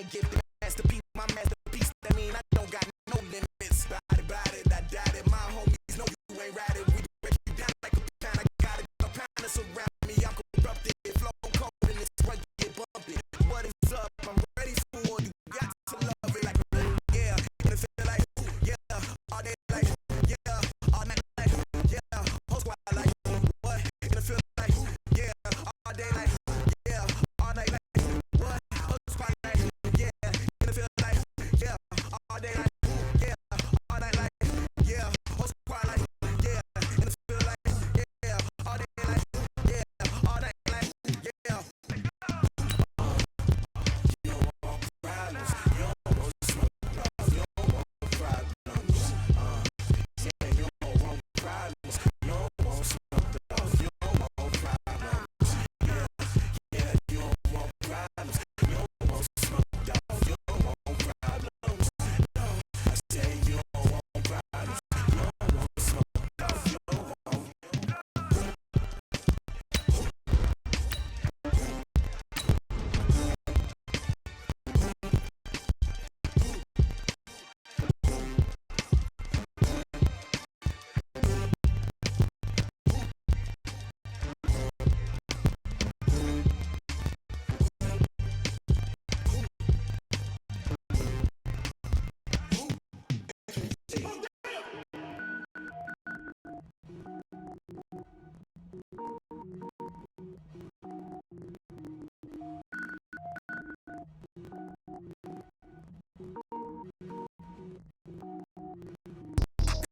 gifted masterpiece, my masterpiece. That mean I don't got no limits. Bout it, I doubt it. My homies know you ain't right it. We break you down like a pound. I got it, a pound that's around me. I'm corrupted, flow cold and it's right, get bumpy. What is up? I'm ready for you. Got to love it like yeah. And it feel like yeah. All day like yeah. All night like yeah. Whole squad like what? And it feel like yeah. All day like yeah. All night like what? Whole squad like yeah. And it feel like yeah. All day like yeah. All night like yeah. Whole squad like yeah. And it feel like yeah. All day like yeah. All night like yeah. You don't want problems. You don't want smoke. You don't want problems. Yeah, you don't want problems. You don't want smoke. You don't want problems. Yeah, you don't want problems. You don't want smoke. You don't want problems. No, I say you don't want problems. You don't want smoke. You don't want.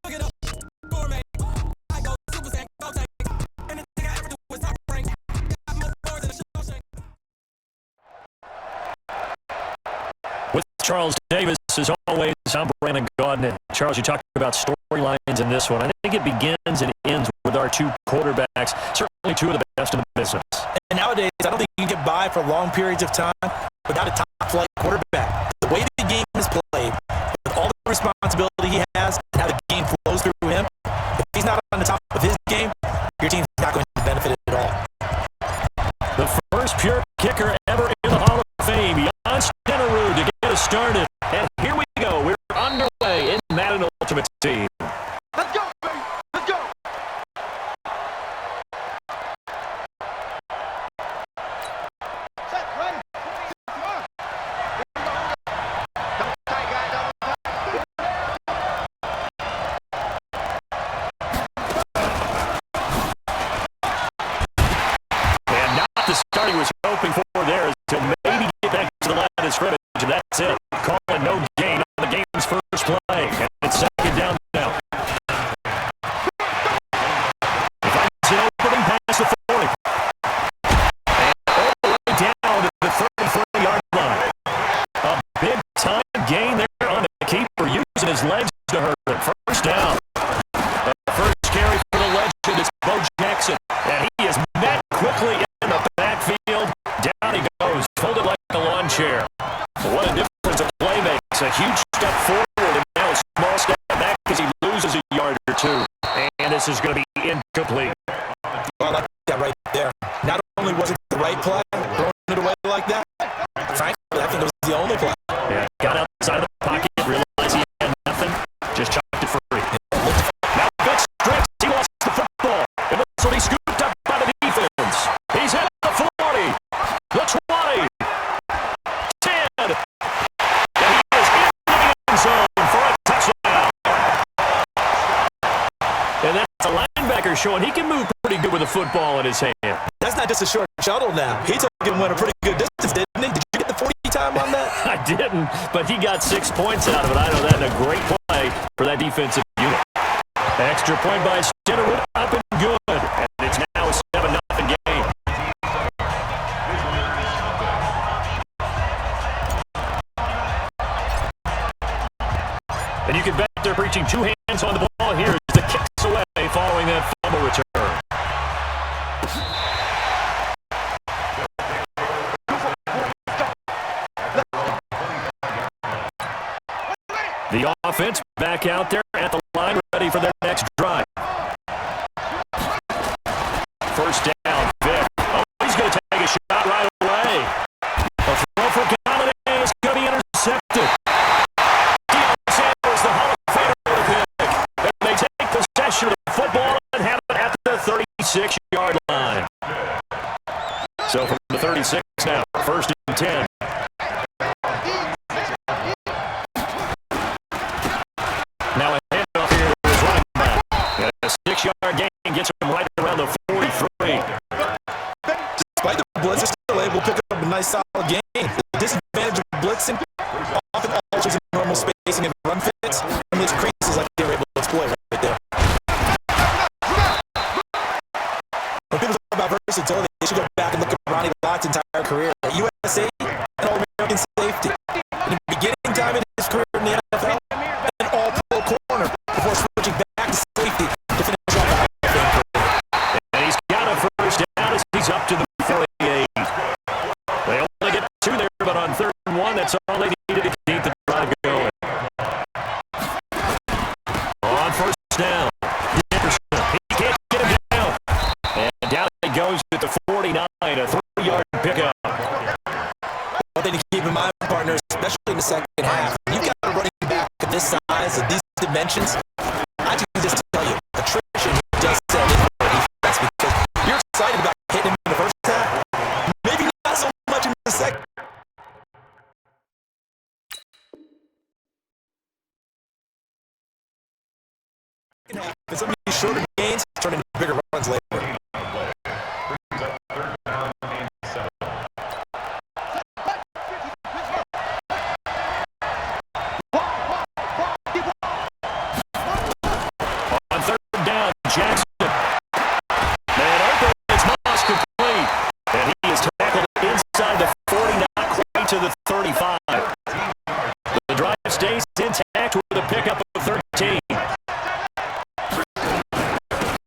Look it up, gourmet. I go super sank, go tank. Anything I ever do is top rank. Got more bars than a Shawshank. With Charles Davis, as always, I'm Brandon Gaudin. Charles, you talked about storylines in this one. I think it begins and ends with our two quarterbacks, certainly two of the best in the business. And nowadays, I don't think you can get by for long periods of time without a top-flight quarterback. The way the game is played, with all the responsibility he has, and how the game flows through him, if he's not on the top of his game, your team's not going to benefit at all. The first pure kicker ever in the Hall of Fame, Jan Stenerud, to get us started. And here we go. We're underway in Madden Ultimate Team. Let's go, baby. Let's go. Set, ready. Come on. Double tight, guys. Double tight. And not the start he was hoping for there, to maybe get back to the line of scrimmage, and that's it. Calling no gain on the game's first play, and it's second down now. He finds an opening pass to 40. And all the way down to the 33-yard line. A big-time gain there on the keeper, using his legs to hurt him. First down. The first carry for the legend is Bo Jackson, and he is met quickly in the backfield. Down he goes, folded like a lawn chair. What a difference a play makes. A huge step forward and now a small step back as he loses a yard or two. And this is going to be incomplete. Well, I like that right there. Not only was it the right play, throwing it away like that, frankly, I think it was the only play. Yeah, got outside of the pocket, realized he had nothing, just chucked it free. Now good stretch, he lost the football. And this will be scooped up by the defense. He's at the 40, the 20, 10, and he is in the end zone for a touchdown. And that's a linebacker showing he can move pretty good with a football in his hand. That's not just a short shuttle now. He took it and went a pretty good distance, didn't he? Did you get the 40 time on that? I didn't, but he got 6 points out of it. I know that, and a great play for that defensive unit. Extra point by Stenerud, up and good, and it's now a 7-0 game. And you can bet they're preaching two hands on the ball here as the kicks away following that fumble return. The offense back out there at the line, ready for their next drive. First down, Vic. Oh, he's going to take a shot right away. A throw for Galladay is going to be now. 1st and 10. Now a handoff here to his running back. And a 6-yard gain gets him right around the 43. Despite the blitz, they're still able to pick up a nice solid gain. The disadvantage of blitzing often alters in normal spacing and run fits, and those creases like they were able to exploit right there. When people talk about versatility, they should go back and look at Ronnie Lott's entire career at USA and All-American safety. In the beginning time of his career in the NFL, an all-pro corner before switching back to safety to finish off the Hall of Fame career. And he's got a first down as he's up to the 48. They only get 2 there, but on 3rd and 1, that's all they needed to keep the drive going. On 1st down, Dickerson. He can't get him down. And down he goes at the 49, a 3-yard pickup. One thing to keep in mind, partners, especially in the second half, you've got a running back of this size, of these dimensions. I can just tell you, attrition does set in for a defense because you're excited about hitting him in the first half. Maybe not so much in the second. And some of these shorter gains turn into bigger runs later. On 3rd down, Jackson. Man open, it's Moss complete. And he is tackled inside the 40, not quite to the 35. The drive stays intact with a pickup of 13.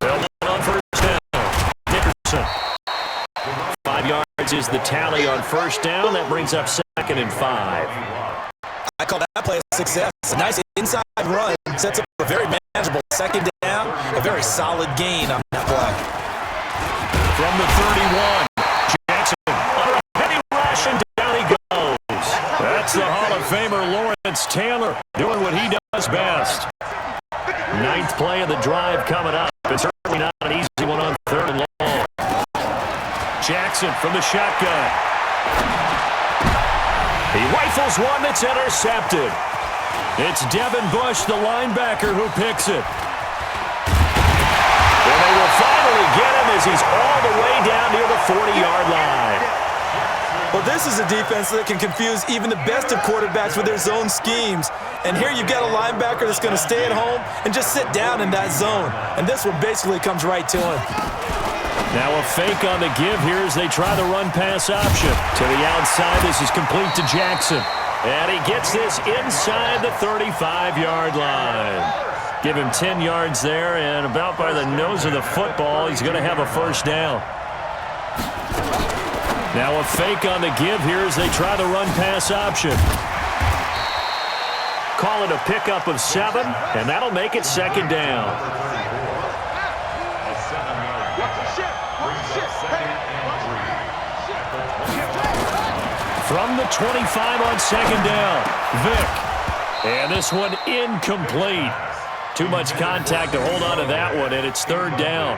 Held on 1st down, Dickerson. 5 yards is the tally on 1st down. That brings up 2nd and 5. I call that play a success. A nice inside run sets up a very manageable 2nd down, a very solid gain on that play. From the 31, Jackson under a heavy rush and down he goes. That's the Hall of Famer Lawrence Taylor doing what he does best. 9th play of the drive coming up. It's certainly not an easy one on 3rd and long. Jackson from the shotgun. He rifles one that's intercepted. It's Devin Bush, the linebacker, who picks it. And they will finally get him as he's all the way down near the 40-yard line. Well, this is a defense that can confuse even the best of quarterbacks with their zone schemes. And here you've got a linebacker that's going to stay at home and just sit down in that zone. And this one basically comes right to him. Now a fake on the give here as they try the run-pass option. To the outside, this is complete to Jackson. And he gets this inside the 35-yard line. Give him 10 yards there, and about by the nose of the football, he's going to have a first down. Now a fake on the give here as they try the run-pass option. Call it a pickup of 7, and that'll make it 2nd down. From the 25 on 2nd down, Vick. And this one incomplete. Too much contact to hold on to that one, and it's 3rd down.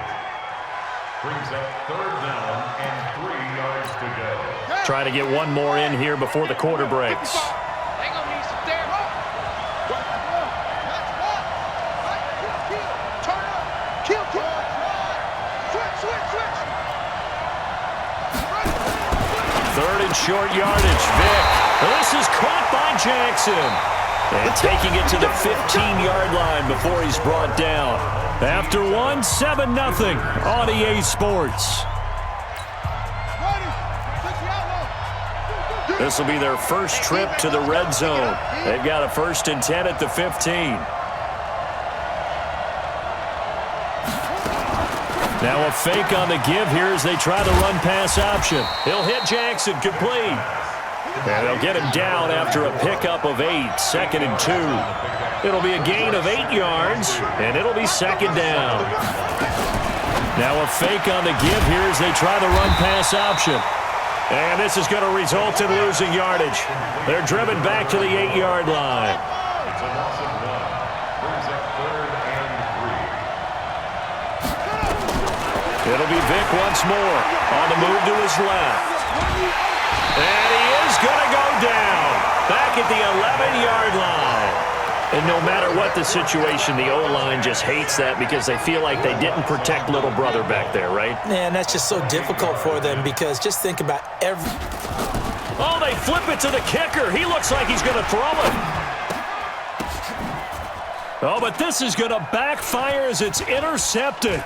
Brings up 3rd down and 3 yards to go. Try to get one more in here before the quarter breaks. Third and short yardage, Vick. This is caught by Jackson. And taking it to the 15-yard line before he's brought down. After one, 7-0 on EA Sports. This will be their first trip to the red zone. They've got a 1st and 10 at the 15. Now a fake on the give here as they try the run-pass option. He'll hit Jackson, complete. And they'll get him down after a pickup of 8, 2nd and 2. It'll be a gain of 8 yards, and it'll be 2nd down. Now a fake on the give here as they try the run-pass option. And this is going to result in losing yardage. They're driven back to the 8-yard line. It's a loss of 1. Brings up 3rd and 3. It'll be Vick once more on the move to his left. back at the 11-yard line. And no matter what the situation, the O-line just hates that because they feel like they didn't protect little brother back there, right? Man, that's just so difficult for them because just think about every... Oh, they flip it to the kicker. He looks like he's going to throw it. Oh, but this is going to backfire as it's intercepted.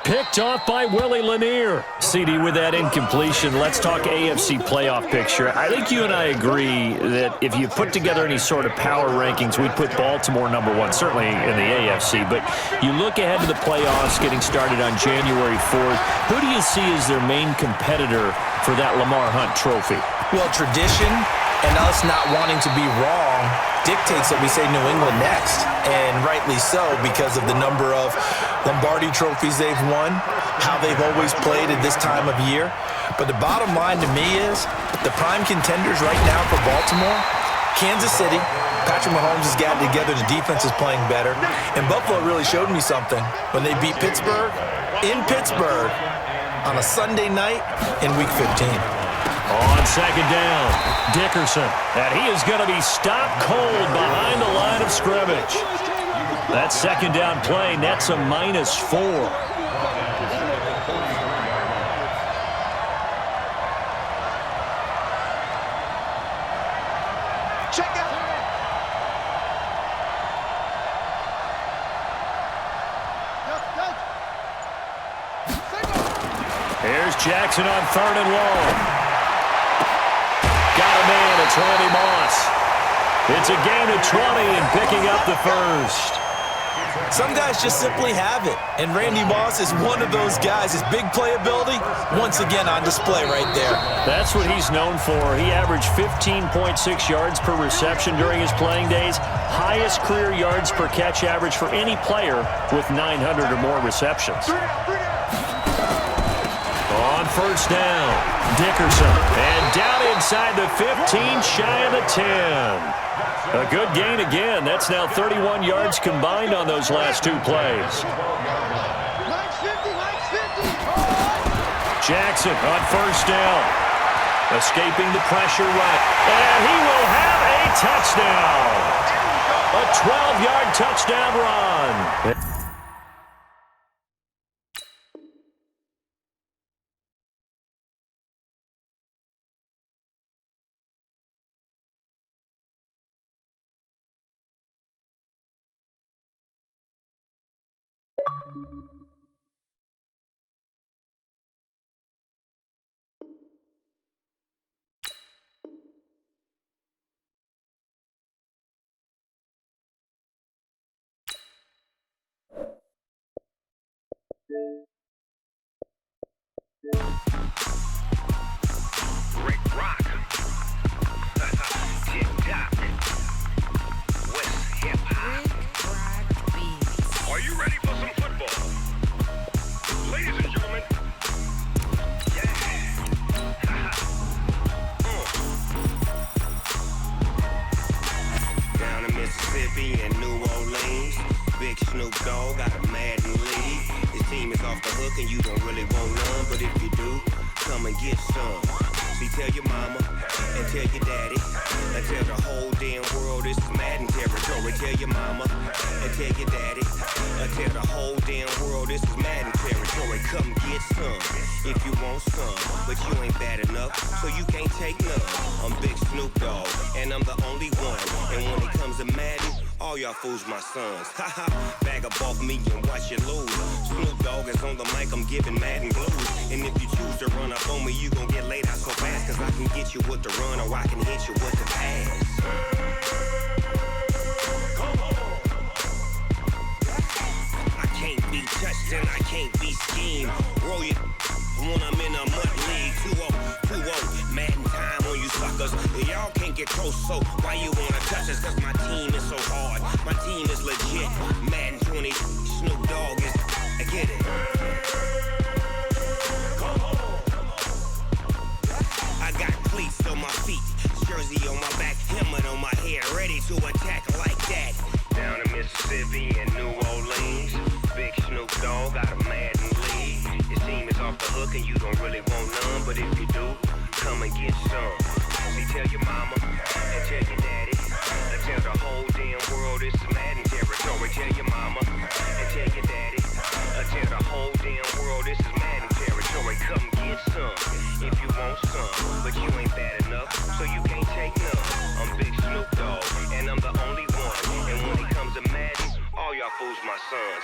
Picked off by Willie Lanier. CD with that incompletion. Let's talk AFC playoff picture. I think you and I agree that if you put together any sort of power rankings, we'd put Baltimore number one, certainly in the AFC. But you look ahead to the playoffs getting started on January 4th. Who do you see as their main competitor for that Lamar Hunt trophy? Well, tradition and us not wanting to be wrong dictates that we say New England next, and rightly so because of the number of Lombardi trophies they've won, how they've always played at this time of year. But the bottom line to me is the prime contenders right now for Baltimore, Kansas City. Patrick Mahomes has gotten together. The defense is playing better. And Buffalo really showed me something when they beat Pittsburgh in Pittsburgh on a Sunday night in Week 15. On second down, Dickerson. And he is going to be stopped cold behind the line of scrimmage. That second down play nets a -4. Check out. Here's Jackson on 3rd and long. Got a man, it's Randy Moss. It's a gain of 20 and picking up the first. Some guys just simply have it, and Randy Moss is one of those guys. His big playability, once again on display right there. That's what he's known for. He averaged 15.6 yards per reception during his playing days. Highest career yards per catch average for any player with 900 or more receptions. On first down, Dickerson. And down inside the 15, shy of the 10. A good gain again. That's now 31 yards combined on those last two plays. Jackson on first down. Escaping the pressure right. And he will have a touchdown. A 12-yard touchdown run. Rick Rock. Tip-top. West hip-hop. Are you ready for some football? Ladies and gentlemen. Yeah. Down in Mississippi and New Orleans, Big Snoop Dogg got a Madden league. His team is off the hook and you don't really want none, but if you do, come and get some. See, tell your mama and tell your daddy and tell the whole damn world this is Madden territory. Tell your mama and tell your daddy and tell the whole damn world this is Madden territory. Come get some if you want some, but you ain't bad enough, so you can't take none. I'm Big Snoop Dogg and I'm the only one. And when it comes to Madden, all y'all fools my sons. Haha, bag up off me and watch you lose. Snoop Dogg is on the mic, I'm giving Madden blues. And if you choose to run up on me, you gon' get laid out so fast. Cause I can get you with the run or I can hit you with the pass. I can't be touched and I can't be schemed. Roll you when I'm in a MUT league. 2-0, Madden time on you suckers. Y'all can't get close, so why you wanna touch us? Cause my team is so hard. My team is legit. Madden 20, Snoop Dogg is. I get it. I got cleats on my feet, jersey on my back, helmet on my head, ready to attack like that. Down in Mississippi and New Orleans, Big Snoop Dogg got a Madden league. Your team is off the hook and you don't really want none, but if you do, come and get some. See, tell your mama and tell your daddy. Tell the whole damn world this is Madden territory. Tell your mama and tell your daddy. Tell the whole damn world this is Madden territory. Come get some if you want some, but you ain't bad enough, so you can't take none. I'm Big Snoop Dogg, and I'm the only one. And when it comes to Madden, all y'all fools my sons.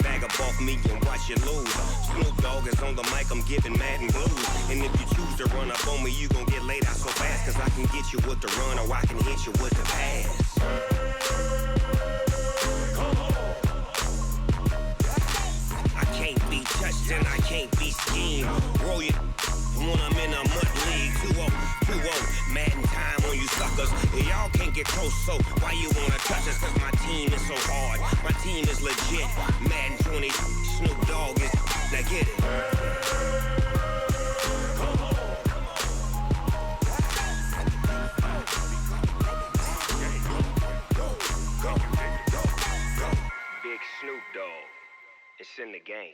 Bag up off me and watch you lose. Snoop Dogg is on the mic, I'm giving Madden blues. And if you choose to run up on me, you gon' get laid out so fast. Cause I can get you with the run or I can hit you with the pass. I can't be touched and I can't be schemed. Roll you when I'm in a MUT league. 2-0, 2-0, Madden time on you suckers. Y'all can't get close, so why you wanna touch us? Cause my team is so hard, my team is legit. Madden 20, Snoop Dogg is, now get it. Big Snoop Dogg, it's in the game.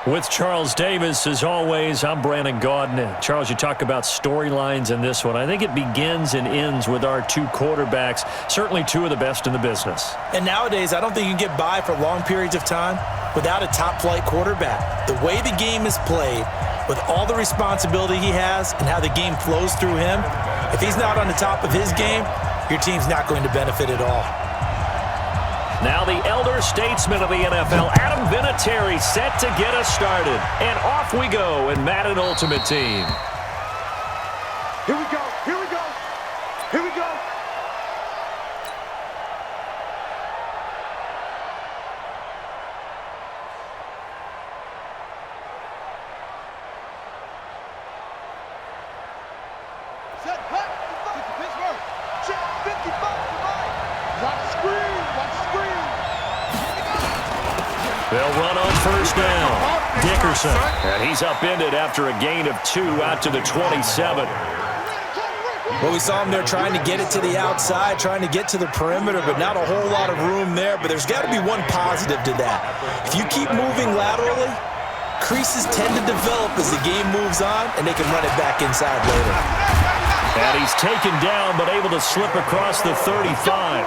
With Charles Davis, as always, I'm Brandon Gaudin. Charles, you talk about storylines in this one. I think it begins and ends with our two quarterbacks, certainly two of the best in the business. And nowadays, I don't think you can get by for long periods of time without a top-flight quarterback. The way the game is played, with all the responsibility he has and how the game flows through him, if he's not on the top of his game, your team's not going to benefit at all. Now the elder statesman of the NFL, Adam Vinatieri, set to get us started. And off we go in Madden Ultimate Team. Here we go. Here we go. Here we go. Set, cut. 50 Pittsburgh. Check. 55 to mine. Watch screen. Watch screen. They'll run on first down. Dickerson. And he's upended after a gain of 2 out to the 27. Well, we saw him there trying to get it to the outside, trying to get to the perimeter, but not a whole lot of room there. But there's got to be one positive to that. If you keep moving laterally, creases tend to develop as the game moves on, and they can run it back inside later. And he's taken down, but able to slip across the 35.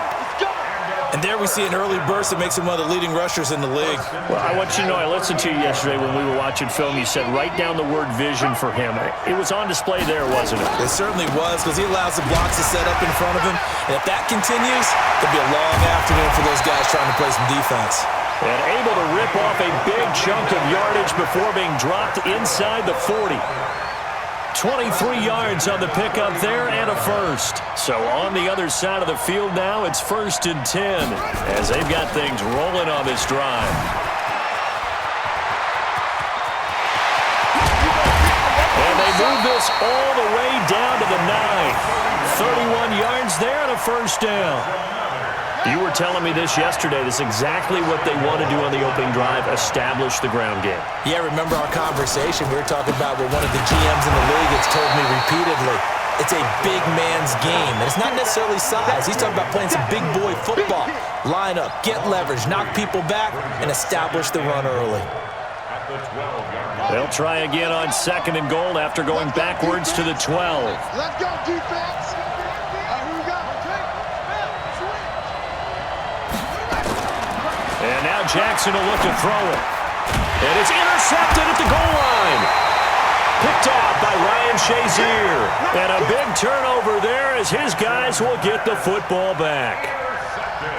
And there we see an early burst that makes him one of the leading rushers in the league. Well, I want you to know, I listened to you yesterday when we were watching film. You said write down the word vision for him. It was on display there, wasn't it? It certainly was, because he allows the blocks to set up in front of him. And if that continues, it'll be a long afternoon for those guys trying to play some defense. And able to rip off a big chunk of yardage before being dropped inside the 40. 23 yards on the pickup there and a first. So on the other side of the field now, it's 1st and 10 as they've got things rolling on this drive. And they move this all the way down to the 9. 31 yards there and a first down. You were telling me this yesterday. This is exactly what they want to do on the opening drive, establish the ground game. Yeah, remember our conversation? We were talking about what one of the GMs in the league has told me repeatedly. It's a big man's game, and it's not necessarily size. He's talking about playing some big boy football. Line up, get leverage, knock people back, and establish the run early. They'll try again on 2nd and goal after going backwards to the 12. Let's go, defense. Here we go. And now Jackson will look to throw it. And it's intercepted at the goal line. Picked off by Ryan Shazier. And a big turnover there as his guys will get the football back.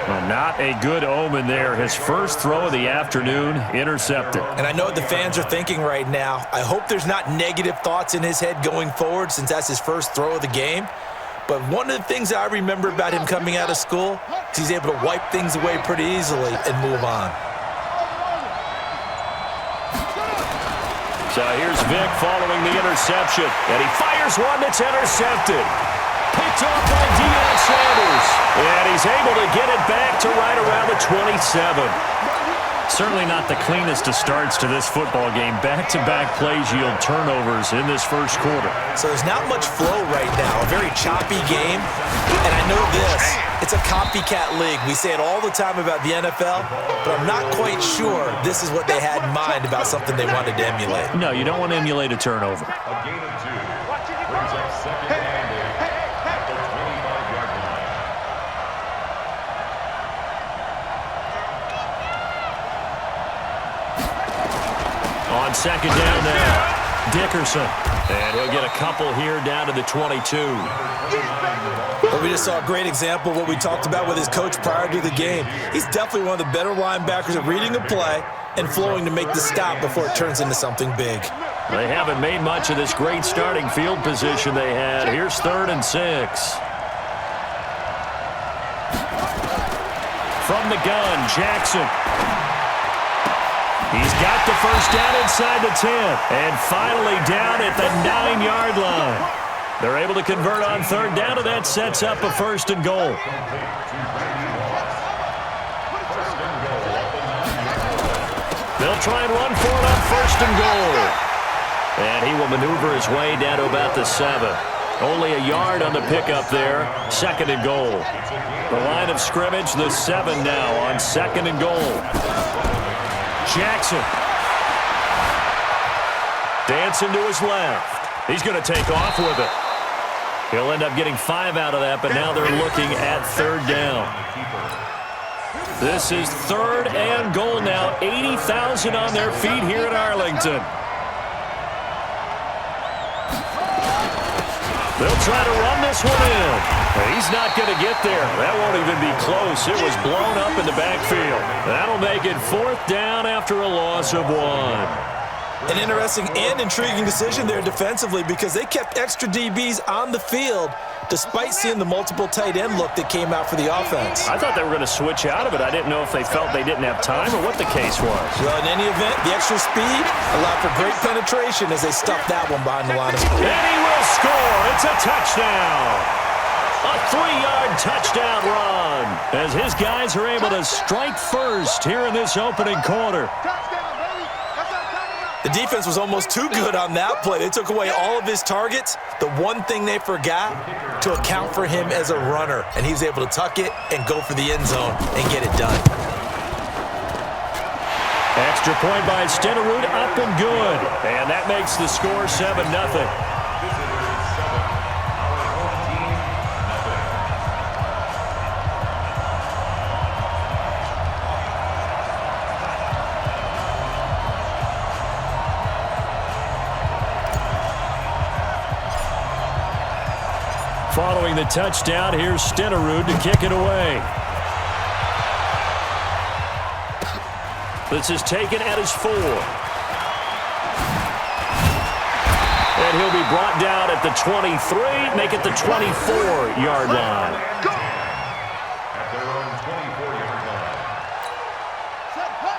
Well, not a good omen there. His first throw of the afternoon, intercepted. And I know what the fans are thinking right now. I hope there's not negative thoughts in his head going forward since that's his first throw of the game. But one of the things I remember about him coming out of school is he's able to wipe things away pretty easily and move on. So here's Vic following the interception. And he fires one that's intercepted. Picked off by Deion Sanders. And he's able to get it back to right around the 27. Certainly not the cleanest of starts to this football game. Back-to-back plays yield turnovers in this first quarter. So there's not much flow right now. A very choppy game. And I know this. It's a copycat league. We say it all the time about the NFL, but I'm not quite sure this is what they had in mind about something they wanted to emulate. No, you don't want to emulate a turnover. A gain of 2. Brings up second and 8 at the 25-yard line. On second down now, Dickerson. And he'll get a couple here down to the 22. But we just saw a great example of what we talked about with his coach prior to the game. He's definitely one of the better linebackers at reading a play and flowing to make the stop before it turns into something big. They haven't made much of this great starting field position they had. Here's 3rd and 6. From the gun, Jackson. He's got the first down inside the 10. And finally down at the 9-yard line. They're able to convert on 3rd down, and that sets up a 1st and goal. They'll try and run for it on 1st and goal. And he will maneuver his way down to about the 7. Only a yard on the pickup there. 2nd and goal. The line of scrimmage, the 7 now on 2nd and goal. Jackson. Dancing to his left. He's going to take off with it. He'll end up getting 5 out of that, but now they're looking at 3rd down. This is 3rd and goal now. 80,000 on their feet here in Arlington. They'll try to run this one in. He's not going to get there. That won't even be close. It was blown up in the backfield. That'll make it 4th down after a loss of 1. An interesting and intriguing decision there defensively because they kept extra DBs on the field despite seeing the multiple tight end look that came out for the offense. I thought they were going to switch out of it. I didn't know if they felt they didn't have time or what the case was. Well, in any event, the extra speed allowed for great penetration as they stuffed that one behind the line of scrimmage. And he will score. It's a touchdown. A 3-yard touchdown run as his guys are able to strike first here in this opening quarter. The defense was almost too good on that play. They took away all of his targets. The one thing they forgot, to account for him as a runner. And he was able to tuck it and go for the end zone and get it done. Extra point by Stenerud, up and good. And that makes the score 7-0. Following the touchdown, here's Stenerud to kick it away. This is taken at his 4. And he'll be brought down at the 23, make it the 24-yard line. At their own 24-yard line.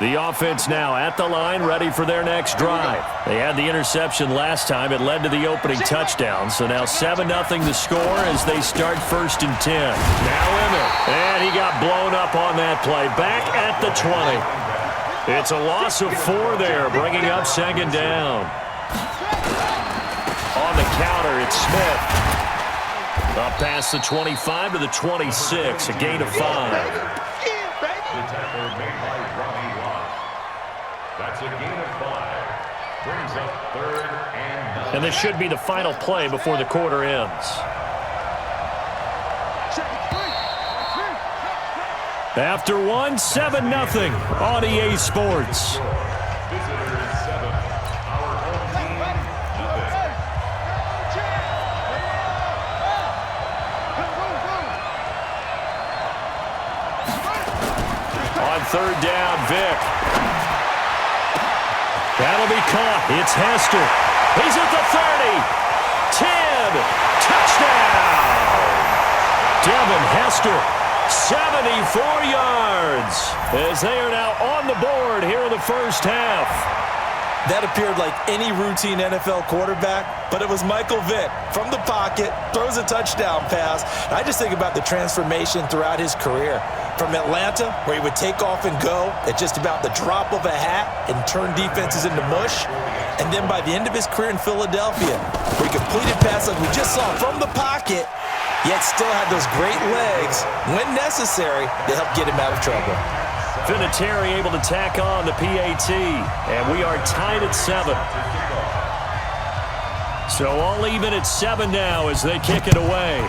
The offense now at the line, ready for their next drive. They had the interception last time. It led to the opening touchdown. So now 7-0 the score as they start 1st and 10. Now Emmett. And he got blown up on that play. Back at the 20. It's a loss of 4 there, bringing up 2nd down. On the counter, it's Smith. Up past the 25 to the 26, a gain of 5. The tackle made by Robbie Rock. That's a gain of 5. Brings up 3rd and 9. And this should be the final play before the quarter ends. After 1, 7-0 on EA Sports. Visitors 7. Our home team, nothing. On 3rd down, Vick. That'll be caught. It's Hester. He's at the 30. 10. Touchdown. Devin Hester. 74 yards as they are now on the board here in the first half. That appeared like any routine NFL quarterback, but it was Michael Vick from the pocket, throws a touchdown pass. I just think about the transformation throughout his career. from Atlanta, where he would take off and go at just about the drop of a hat and turn defenses into mush. And then by the end of his career in Philadelphia, where he completed passes like we just saw from the pocket, yet still had those great legs, when necessary, to help get him out of trouble. Vinatieri able to tack on the PAT, and we are tied at 7. So all even at 7 now as they kick it away.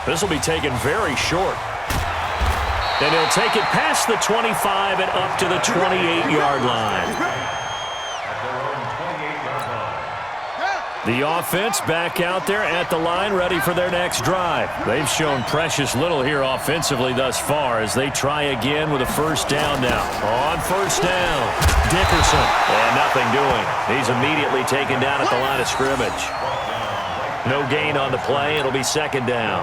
This will be taken very short. And he'll take it past the 25 and up to the 28-yard line. The offense back out there at the line, ready for their next drive. They've shown precious little here offensively thus far as they try again with a first down now. On first down, Dickerson. And nothing doing. He's immediately taken down at the line of scrimmage. No gain on the play. It'll be second down.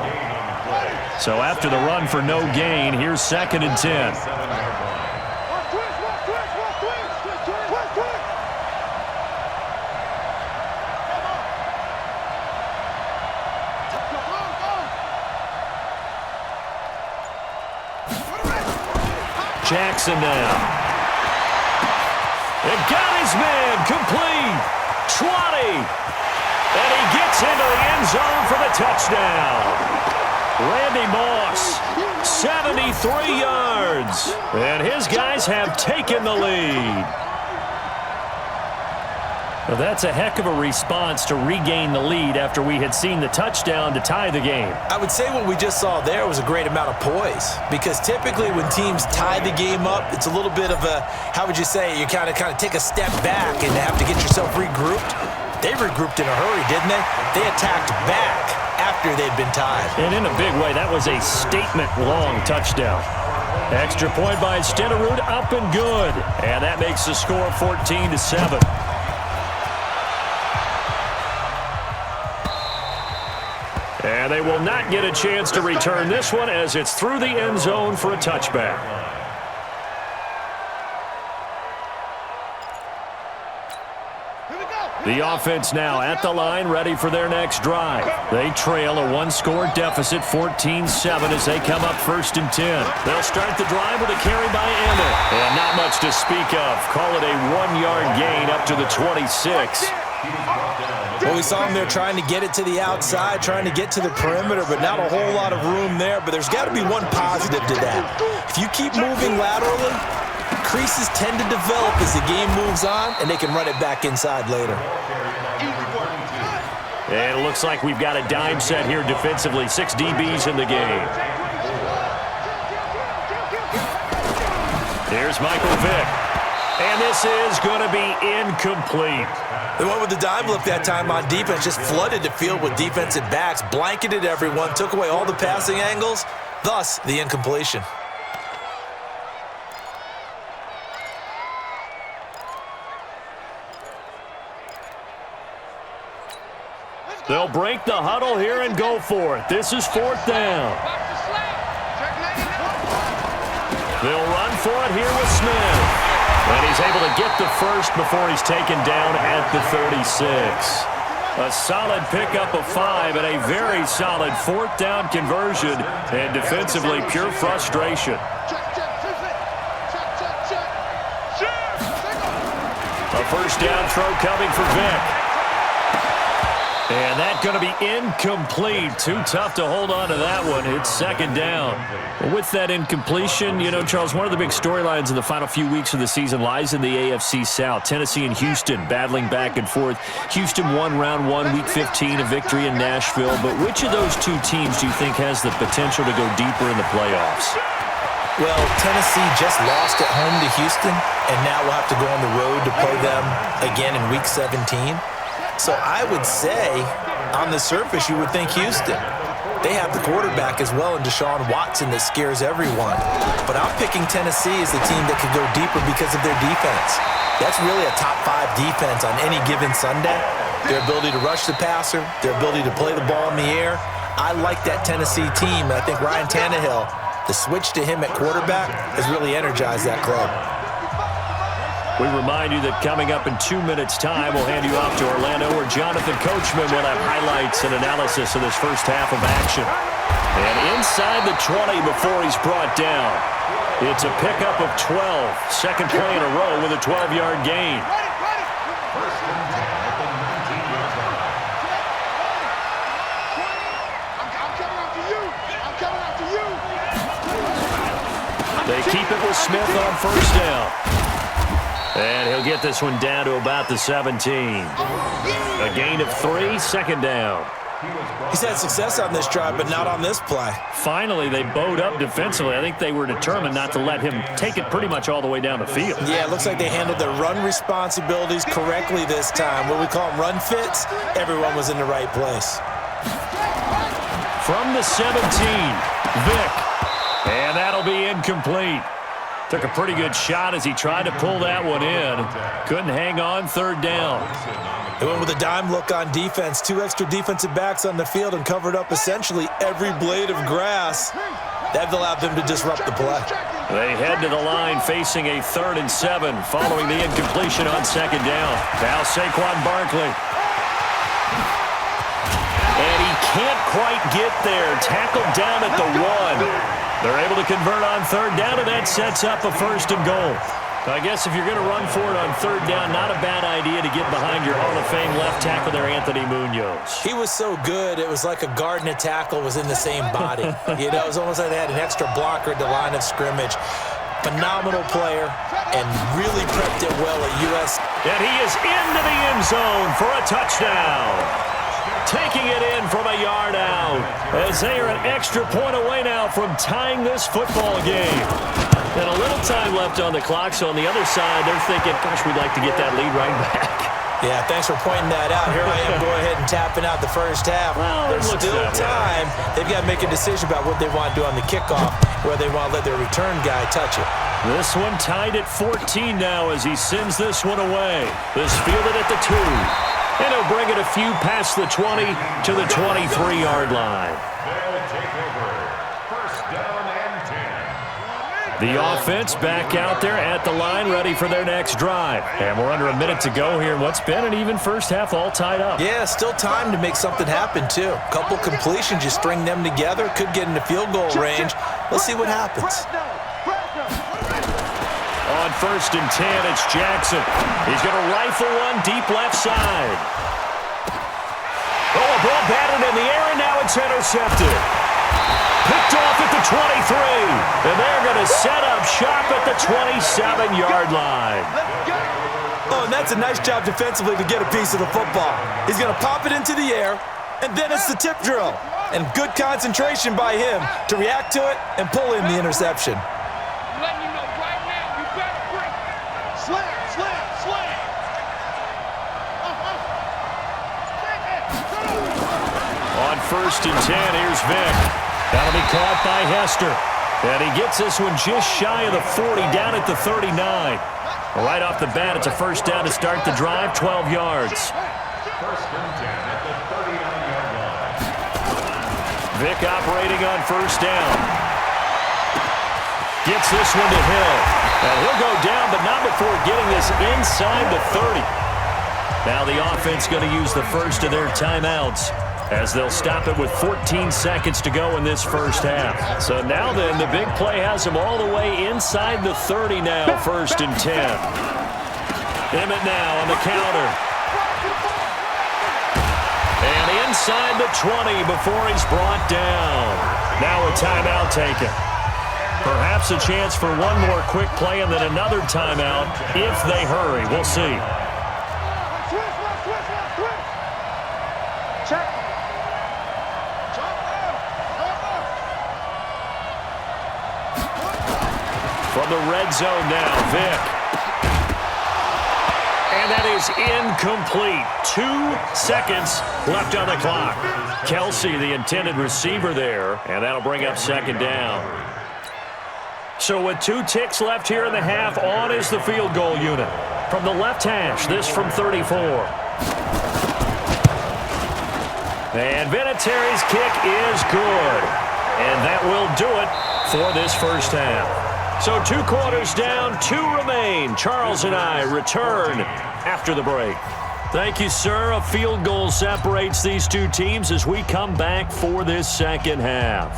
So after the run for no gain, here's 2nd and 10. Jackson now. And got his man complete. 20. And he gets into the end zone for the touchdown. Randy Moss, 73 yards. And his guys have taken the lead. Well, that's a heck of a response to regain the lead after we had seen the touchdown to tie the game. I would say what we just saw there was a great amount of poise, because typically when teams tie the game up, it's a little bit of a, how would you say, you kind of take a step back and have to get yourself regrouped. They regrouped in a hurry, didn't they? They attacked back after they'd been tied. And in a big way, that was a statement-long touchdown. Extra point by Stenerud, up and good. And that makes the score 14-7. And they will not get a chance to return this one as it's through the end zone for a touchback. The offense now at the line, ready for their next drive. They trail a one-score deficit, 14-7, as they come up 1st and 10. They'll start the drive with a carry by Emmett. And not much to speak of. Call it a 1-yard gain up to the 26. Well, we saw him there trying to get it to the outside, trying to get to the perimeter, but not a whole lot of room there. But there's got to be one positive to that. If you keep moving laterally, creases tend to develop as the game moves on, and they can run it back inside later. And it looks like we've got a dime set here defensively. 6 DBs in the game. Here's Michael Vick. And this is going to be incomplete. They went with the dime look that time on defense, just flooded the field with defensive backs, blanketed everyone, took away all the passing angles, thus the incompletion. They'll break the huddle here and go for it. This is 4th down. They'll run for it here with Smith. And he's able to get the first before he's taken down at the 36. A solid pickup of 5 and a very solid 4th down conversion. And defensively, pure frustration. A first down throw coming for Vick. And that's going to be incomplete. Too tough to hold on to that one. It's 2nd down. Well, with that incompletion, you know, Charles, one of the big storylines in the final few weeks of the season lies in the AFC South. Tennessee and Houston battling back and forth. Houston won round 1, week 15, a victory in Nashville. But which of those two teams do you think has the potential to go deeper in the playoffs? Well, Tennessee just lost at home to Houston, and now we'll have to go on the road to play them again in week 17. So I would say, on the surface, you would think Houston. They have the quarterback as well in Deshaun Watson that scares everyone. But I'm picking Tennessee as the team that could go deeper because of their defense. That's really a top 5 defense on any given Sunday. Their ability to rush the passer, their ability to play the ball in the air. I like that Tennessee team, and I think Ryan Tannehill, the switch to him at quarterback, has really energized that club. We remind you that coming up in 2 minutes' time, we'll hand you off to Orlando, where Jonathan Coachman will have highlights and analysis of this first half of action. And inside the 20 before he's brought down. It's a pickup of 12. Second play in a row with a 12-yard gain. First and 10 at the 19-yard line. I'm coming after you. I'm coming after you. They keep it with Smith on first down. And he'll get this one down to about the 17. A gain of 3, second down. He's had success on this drive, but not on this play. Finally, they bowed up defensively. I think they were determined not to let him take it pretty much all the way down the field. Yeah, it looks like they handled their run responsibilities correctly this time. What we call them run fits, everyone was in the right place. From the 17, Vick. And that'll be incomplete. Took a pretty good shot as he tried to pull that one in. Couldn't hang on, third down. They went with a dime look on defense. 2 extra defensive backs on the field and covered up essentially every blade of grass. That allowed them to disrupt the play. They head to the line facing a 3rd and 7 following the incompletion on second down. Now Saquon Barkley. And he can't quite get there. Tackled down at the 1. They're able to convert on third down, and that sets up a 1st and goal. I guess if you're going to run for it on third down, not a bad idea to get behind your Hall of Fame left tackle there, Anthony Munoz. He was so good, it was like a guard and a tackle was in the same body. You know, it was almost like they had an extra blocker at the line of scrimmage. Phenomenal player and really prepped it well at US. And he is into the end zone for a touchdown. Taking it in from a yard out as they are an extra point away now from tying this football game. And a little time left on the clock, so on the other side, they're thinking, gosh, we'd like to get that lead right back. Yeah, thanks for pointing that out. Here I am going ahead and tapping out the first half. Well, There's still time. They've got to make a decision about what they want to do on the kickoff, whether they want to let their return guy touch it. This one tied at 14 now as he sends this one away. This fielded at the 2. And he'll bring it a few past the 20 to the 23-yard line. They'll take over. First down and 10. The offense back out there at the line, ready for their next drive. And we're under a minute to go here in what's been an even first half, all tied up. Yeah, still time to make something happen, too. A couple completions, you string them together, could get into field goal range. Let's see what happens. On 1st and 10, it's Jackson. He's going to rifle one deep left side. Oh, a ball batted in the air, and now it's intercepted. Picked off at the 23, and they're going to set up shop at the 27-yard line. Oh, and that's a nice job defensively to get a piece of the football. He's going to pop it into the air, and then it's the tip drill. And good concentration by him to react to it and pull in the interception. On 1st and 10, here's Vick. That'll be caught by Hester. And he gets this one just shy of the 40, down at the 39. Right off the bat, it's a first down to start the drive, 12 yards. First and 10 at the 39-yard line. Vick operating on first down. Gets this one to Hill. And he'll go down, but not before getting this inside the 30. Now the offense going to use the first of their timeouts as they'll stop it with 14 seconds to go in this first half. So now then, the big play has them all the way inside the 30 now, 1st and 10. Emmett now on the counter. And inside the 20 before he's brought down. Now a timeout taken. Perhaps a chance for one more quick play and then another timeout if they hurry. We'll see. From the red zone now, Vick. And that is incomplete. 2 seconds left on the clock. Kelsey, the intended receiver there, and that'll bring up second down. So with 2 ticks left here in the half, on is the field goal unit. From the left hash, this from 34. And Vinatieri's kick is good. And that will do it for this first half. So 2 quarters down, 2 remain. Charles and I return after the break. Thank you, sir. A field goal separates these two teams as we come back for this second half.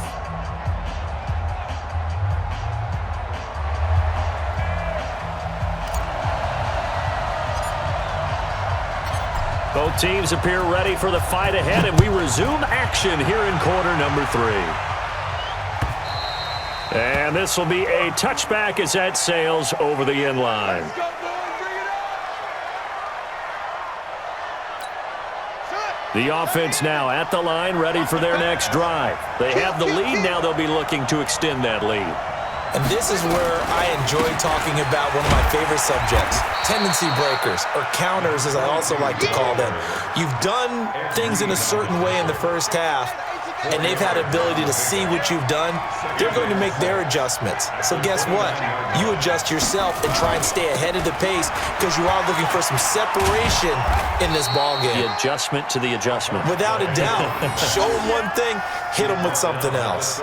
Both teams appear ready for the fight ahead, and we resume action here in quarter number 3. And this will be a touchback as that sails over the end line. The offense now at the line, ready for their next drive. They have the lead. Now they'll be looking to extend that lead. And this is where I enjoy talking about one of my favorite subjects, tendency breakers, or counters as I also like to call them. You've done things in a certain way in the first half, and they've had the ability to see what you've done. They're going to make their adjustments. So guess what? You adjust yourself and try and stay ahead of the pace because you are looking for some separation in this ball game. The adjustment to the adjustment. Without a doubt. Show them one thing, hit them with something else.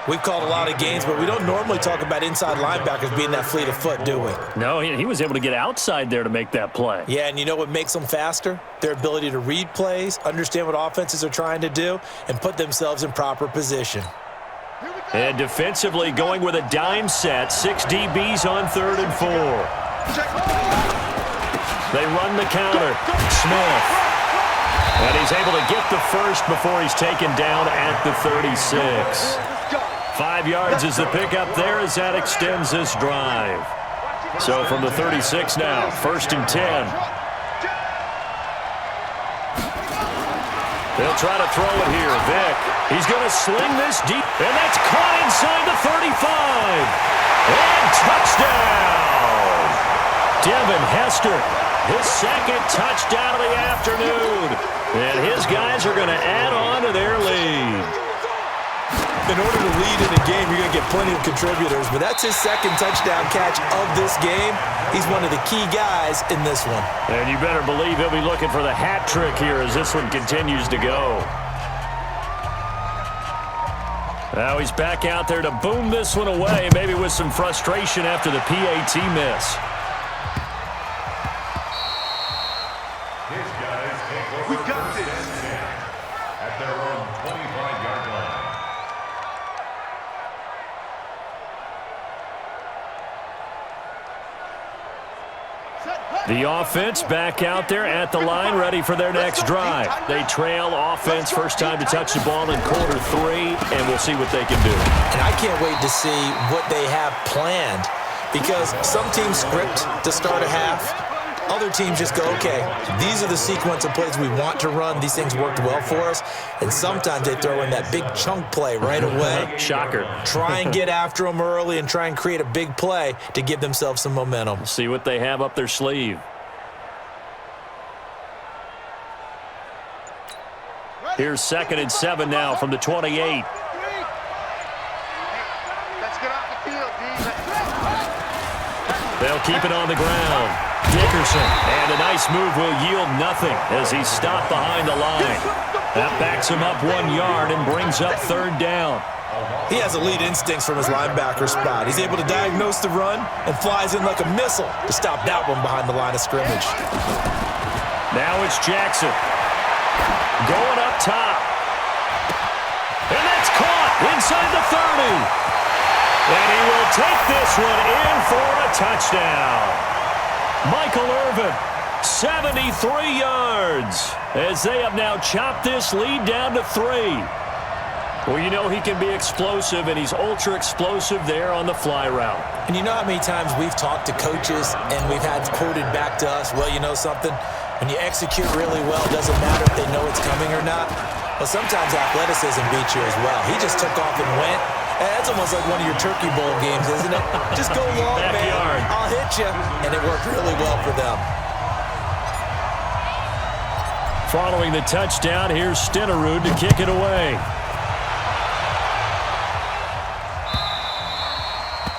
We've called a lot of games, but we don't normally talk about inside linebackers being that fleet of foot, do we? No, he was able to get outside there to make that play. Yeah, and you know what makes them faster? Their ability to read plays, understand what offenses are trying to do, and put themselves in proper position. And defensively going with a dime set, 6 DBs on 3rd and 4. They run the counter. Smith. And he's able to get the first before he's taken down at the 36. 5 yards is the pickup there as that extends this drive. So from the 36 now, 1st and 10. They'll try to throw it here. Vick, he's going to sling this deep, and that's caught inside the 35. And touchdown! Devin Hester, his second touchdown of the afternoon. And his guys are going to add on to their lead. In order to lead in a game, you're going to get plenty of contributors, but that's his second touchdown catch of this game. He's one of the key guys in this one. And you better believe he'll be looking for the hat trick here as this one continues to go. Now he's back out there to boom this one away, maybe with some frustration after the PAT miss. His guys take over first and 10 at their own 25-yard line. The offense back out there at the line, ready for their next drive. They trail offense, first time to touch the ball in quarter 3, and we'll see what they can do. And I can't wait to see what they have planned because some teams script to start a half. Other teams just go, okay, these are the sequence of plays we want to run. These things worked well for us. And sometimes they throw in that big chunk play right away. Shocker. Try and get after them early and try and create a big play to give themselves some momentum. See what they have up their sleeve. Here's 2nd and 7 now from the 28. Let's get off the field, D. They'll keep it on the ground. Dickerson, and a nice move will yield nothing as he's stopped behind the line. That backs him up 1 yard and brings up 3rd down. He has elite instincts from his linebacker spot. He's able to diagnose the run and flies in like a missile to stop that one behind the line of scrimmage. Now it's Jackson. Going up top. And that's caught inside the 30. And he will take this one in for a touchdown. Michael Irvin, 73 yards, as they have now chopped this lead down to 3. Well, you know he can be explosive, and he's ultra-explosive there on the fly route. And you know how many times we've talked to coaches and we've had quoted back to us, well, you know something? When you execute really well, it doesn't matter if they know it's coming or not. Well, sometimes athleticism beats you as well. He just took off and went. That's almost like one of your Turkey Bowl games, isn't it? Just go long, man. I'll hit you. And it worked really well for them. Following the touchdown, here's Stenerud to kick it away.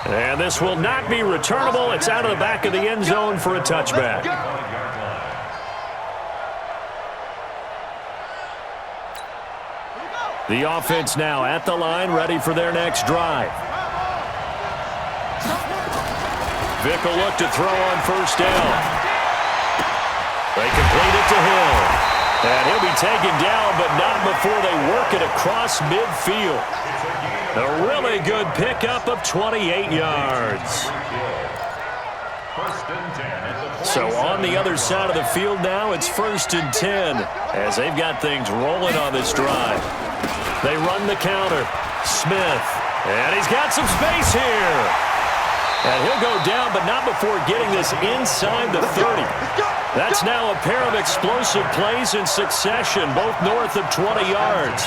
And this will not be returnable. It's out of the back of the end zone for a touchback. The offense now at the line, ready for their next drive. Vick will look to throw on 1st down. They complete it to Hill. And he'll be taken down, but not before they work it across midfield. A really good pickup of 28 yards. So on the other side of the field now, it's 1st and 10 as they've got things rolling on this drive. They run the counter. Smith. And he's got some space here. And he'll go down, but not before getting this inside the 30. That's now a pair of explosive plays in succession, both north of 20 yards.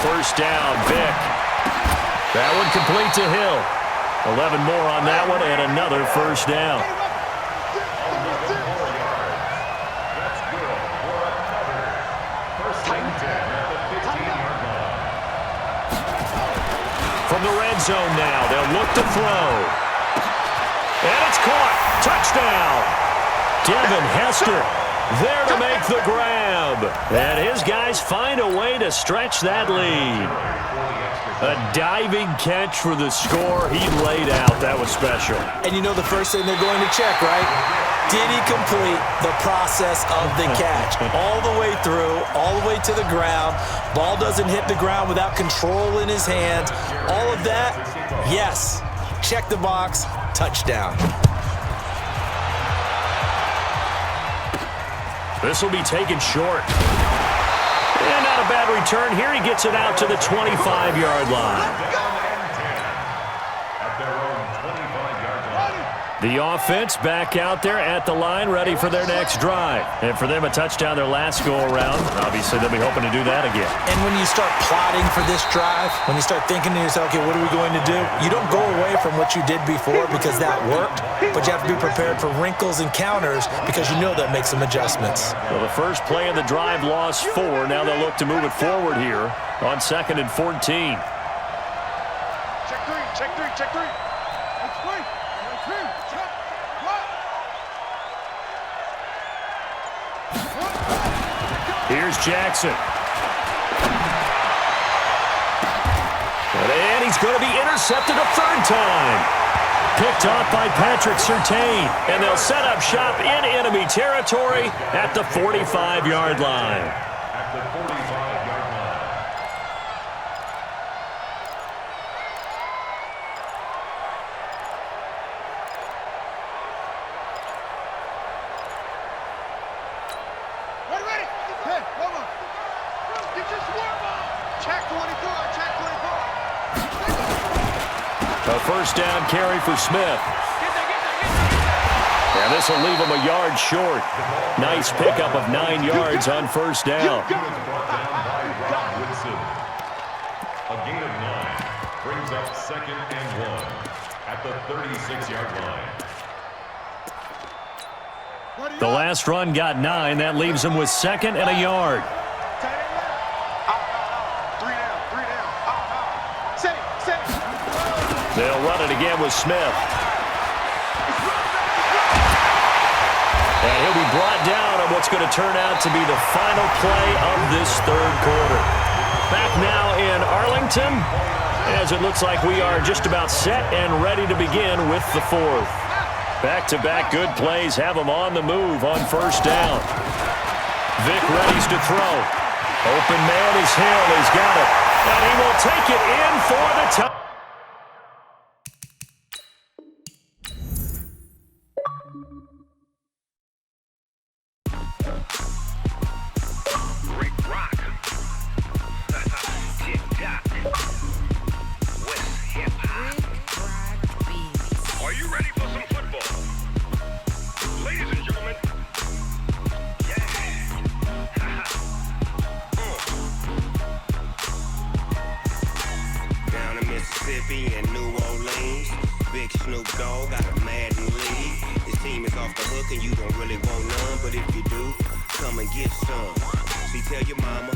First down, Vic. That one complete to Hill. 11 more on that one and another first down. From the red zone now, they'll look to throw. And it's caught. Touchdown. Devin Hester there to make the grab. And his guys find a way to stretch that lead. A diving catch for the score. He laid out. That was special. And you know the first thing they're going to check, right? Did he complete the process of the catch? All the way through, all the way to the ground. Ball doesn't hit the ground without control in his hands. All of that, yes. Check the box. Touchdown. This will be taken short. And not a bad return here. He gets it out to the 25-yard line. The offense back out there at the line, ready for their next drive. And for them, a touchdown their last go-around. Obviously, they'll be hoping to do that again. And when you start plotting for this drive, when you start thinking to yourself, okay, what are we going to do? You don't go away from what you did before because that worked, but you have to be prepared for wrinkles and counters because you know that makes some adjustments. Well, the first play of the drive lost 4. Now they'll look to move it forward here on 2nd and 14. Check three, check three, check three. That's three. That's three. Check. What? Here's Jackson. And he's going to be intercepted a 3rd time. Picked off by Patrick Surtain. And they'll set up shop in enemy territory at the 45-yard line. A first down carry for Smith. And this will leave him a yard short. Nice pickup of 9 yards on first down. A gain of 9 brings up 2nd and 1 at the 36-yard line. The last run got 9. That leaves him with 2nd and a yard. They'll run it again with Smith. And he'll be brought down on what's going to turn out to be the final play of this 3rd quarter. Back now in Arlington, as it looks like we are just about set and ready to begin with the 4th. Back-to-back good plays have him on the move on first down. Vic readies to throw. Open man is Hill. He's got it. And he will take it in for the touchdown. And New Orleans, Big Snoop Dogg got a Madden league. This team is off the hook and you don't really want none, but if you do, come and get some. See, tell your mama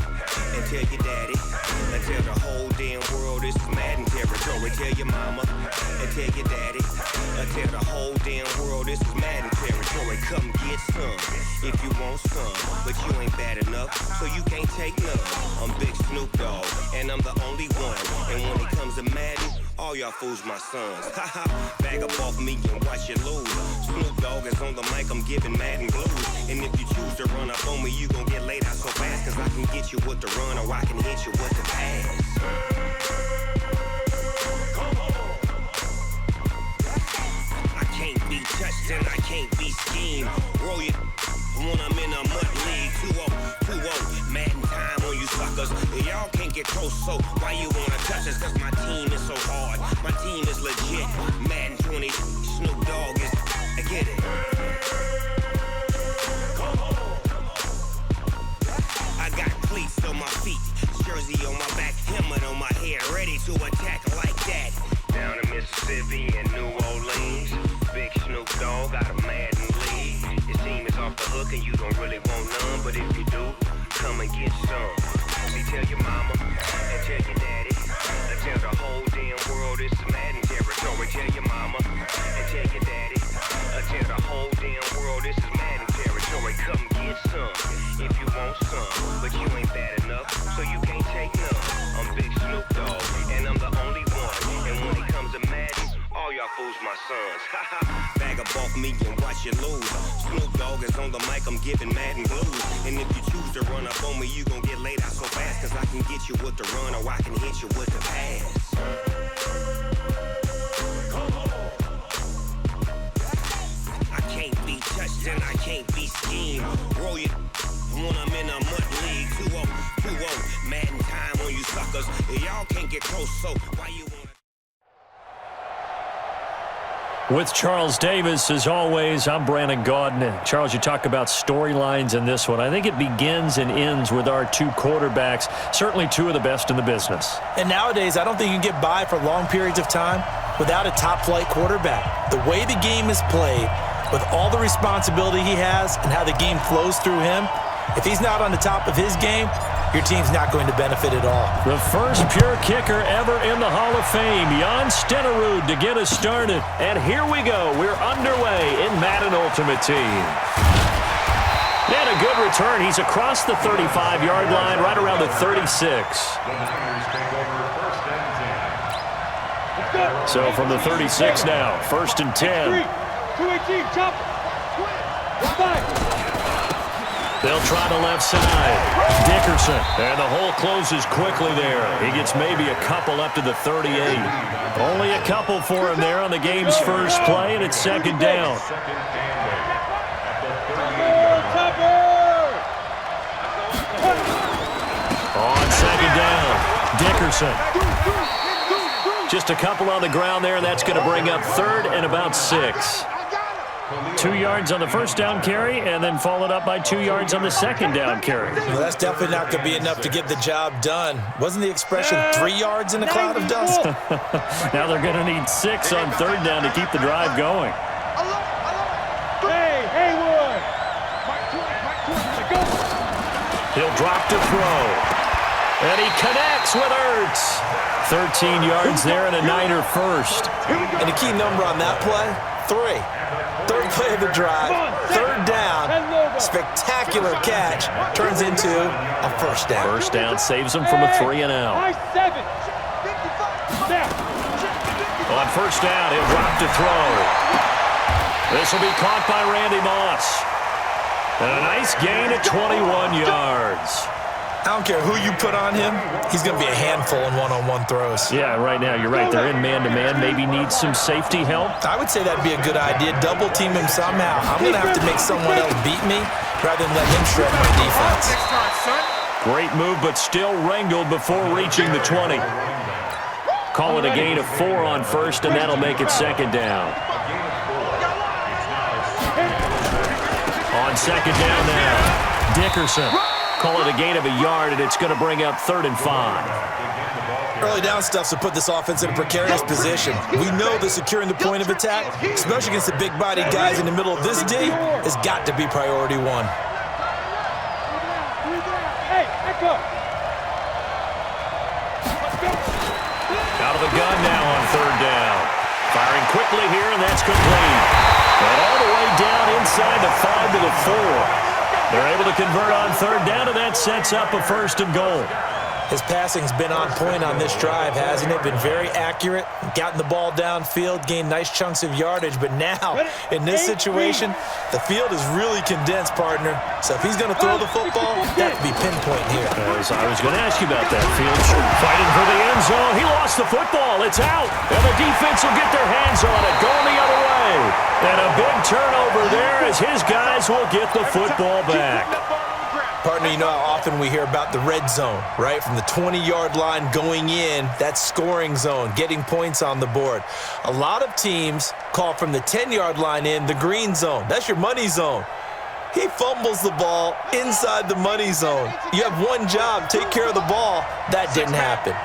and tell your daddy and tell the whole damn world this is Madden territory. Tell your mama and tell your daddy and tell the whole damn world this is Madden territory. Come get some if you want some, but you ain't bad enough, so you can't take none. I'm Big Snoop Dogg, and I'm the only one. And when it comes to Madden, all y'all fools my sons. Haha, bag up off me and watch you lose. Snoop Dogg is on the mic, I'm giving Madden blues. And if you choose to run up on me, you gon' get laid out so fast, cause I can get you with the run or I can hit you with the pass. I can't be touched and I can't be schemed. Roll you when I'm in a MUT league. 2-0, Madden time on you suckers. Y'all can't get close, so why you wanna touch us? Cause my team is so hard, my team is legit. Madden 20, Snoop Dogg is, I get it. I got cleats on my feet, jersey on my back, helmet on my head, ready to attack like that. Down in Mississippi and New Orleans, Big Snoop Dogg got a Madden league. His team is off the hook and you don't really want none, but if you do, come and get some. See, tell your mama and tell your daddy and tell the whole damn world this is Madden territory. Tell your mama and tell your daddy and tell the whole damn world this is Madden territory. Come get some if you want some, but you ain't bad enough, so you can't take none. I'm Big Snoop Dogg, and I'm the only one. And when it comes to Madden, all y'all fools my sons. Haha, bag up off me and watch you lose. Snoop Dogg is on the mic, I'm giving Madden blues. And if you choose to run up on me, you gon' get laid out so fast, cause I can get you with the run or I can hit you with the pass. I can't be touched and I can't be schemed. Roll you when I'm in a MUT league. 2-0, Madden time on you suckers. Y'all can't get close, so why you wanna... With Charles Davis, as always, I'm Brandon Gaudin. Charles, you talk about storylines in this one. I think it begins and ends with our two quarterbacks, certainly two of the best in the business. And nowadays, I don't think you can get by for long periods of time without a top-flight quarterback. The way the game is played, with all the responsibility he has and how the game flows through him, if he's not on the top of his game, your team's not going to benefit at all. The first pure kicker ever in the Hall of Fame, Jan Stenerud, to get us started. And here we go. We're underway in Madden Ultimate Team. And a good return. He's across the 35-yard line, right around the 36. The Niners take over first and 10. So from the 36 now, first and 10. 2-18, chop. They'll try the left side. Dickerson. And the hole closes quickly there. He gets maybe a couple up to the 38. Only a couple for him there on the game's first play, and it's second down. Second and 8 at the 38-yard line. On second down, Dickerson. Just a couple on the ground there, and that's going to bring up third and about 6. 2 yards on the first down carry, and then followed up by 2 yards on the second down carry. Well, that's definitely not going to be enough to get the job done. Wasn't the expression 3 yards in a cloud of dust? Now they're going to need 6 on third down to keep the drive going. Hey, Haywood! He'll drop to throw. And he connects with Ertz. 13 yards there and a Niner first. And the key number on that play, 3. Third play of the drive, third down, spectacular catch, turns into a first down. First down saves him from a 3-and-out. On first down, he'll drop to throw. This will be caught by Randy Moss. And a nice gain at 21 yards. I don't care who you put on him, he's going to be a handful in one-on-one throws. Yeah, right now, you're right. They're in man-to-man. Maybe needs some safety help. I would say that'd be a good idea. Double team him somehow. I'm going to have to make someone else beat me rather than let him shred my defense. Great move, but still wrangled before reaching the 20. Call it a gain of 4 on first, and that'll make it second down. On second down now, Dickerson. Call it a gain of a yard, and it's going to bring up 3rd and 5. Early down stuff to put this offense in a precarious position. We know that securing the point of attack, especially against the big-bodied guys in the middle of this D, has got to be priority 1. go. Out of the gun now on third down. Firing quickly here, and that's complete. And all the way down inside the 5 to the 4. They're able to convert on third down, and that sets up a 1st and goal. His passing's been on point on this drive, hasn't it? Been very accurate, gotten the ball downfield, gained nice chunks of yardage. But now, in this situation, the field is really condensed, partner. So if he's going to throw the football, that could be pinpoint here. As I was going to ask you about that, field fighting for the end zone. He lost the football. It's out. And the defense will get their hands on it, going the other way. And a big turnover there as his guys will get the football back. Partner, you know how often we hear about the red zone, right? From the 20-yard line going in, that's scoring zone, getting points on the board. A lot of teams call from the 10-yard line in the green zone. That's your money zone. He fumbles the ball inside the money zone. You have one job, take care of the ball. That didn't happen.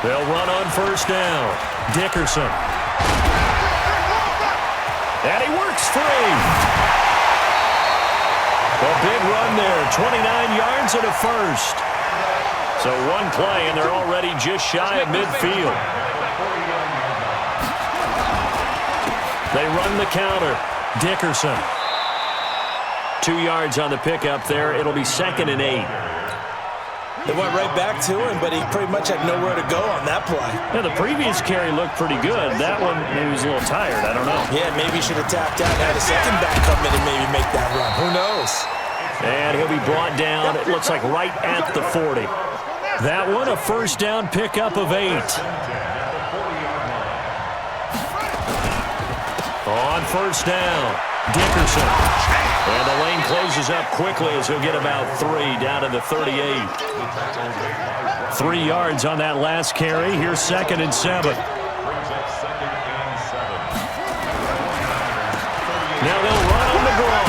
They'll run on first down. Dickerson. And he works free. A big run there, 29 yards and a 1st. So one play, and they're already just shy of midfield. They run the counter. Dickerson. 2 yards on the pickup there. It'll be 2nd and 8. They went right back to him, but he pretty much had nowhere to go on that play. Yeah, the previous carry looked pretty good. That one, maybe he was a little tired. I don't know. Yeah, maybe he should have tapped out and had a second back come in and maybe make that run. Who knows? And he'll be brought down, it looks like right at the 40. That one, a first down pickup of 8. On first down, Dickerson. And the lane closes up quickly as he'll get about 3 down to the 38. 3 yards on that last carry. Here's 2nd and 7. Now they'll run on the draw.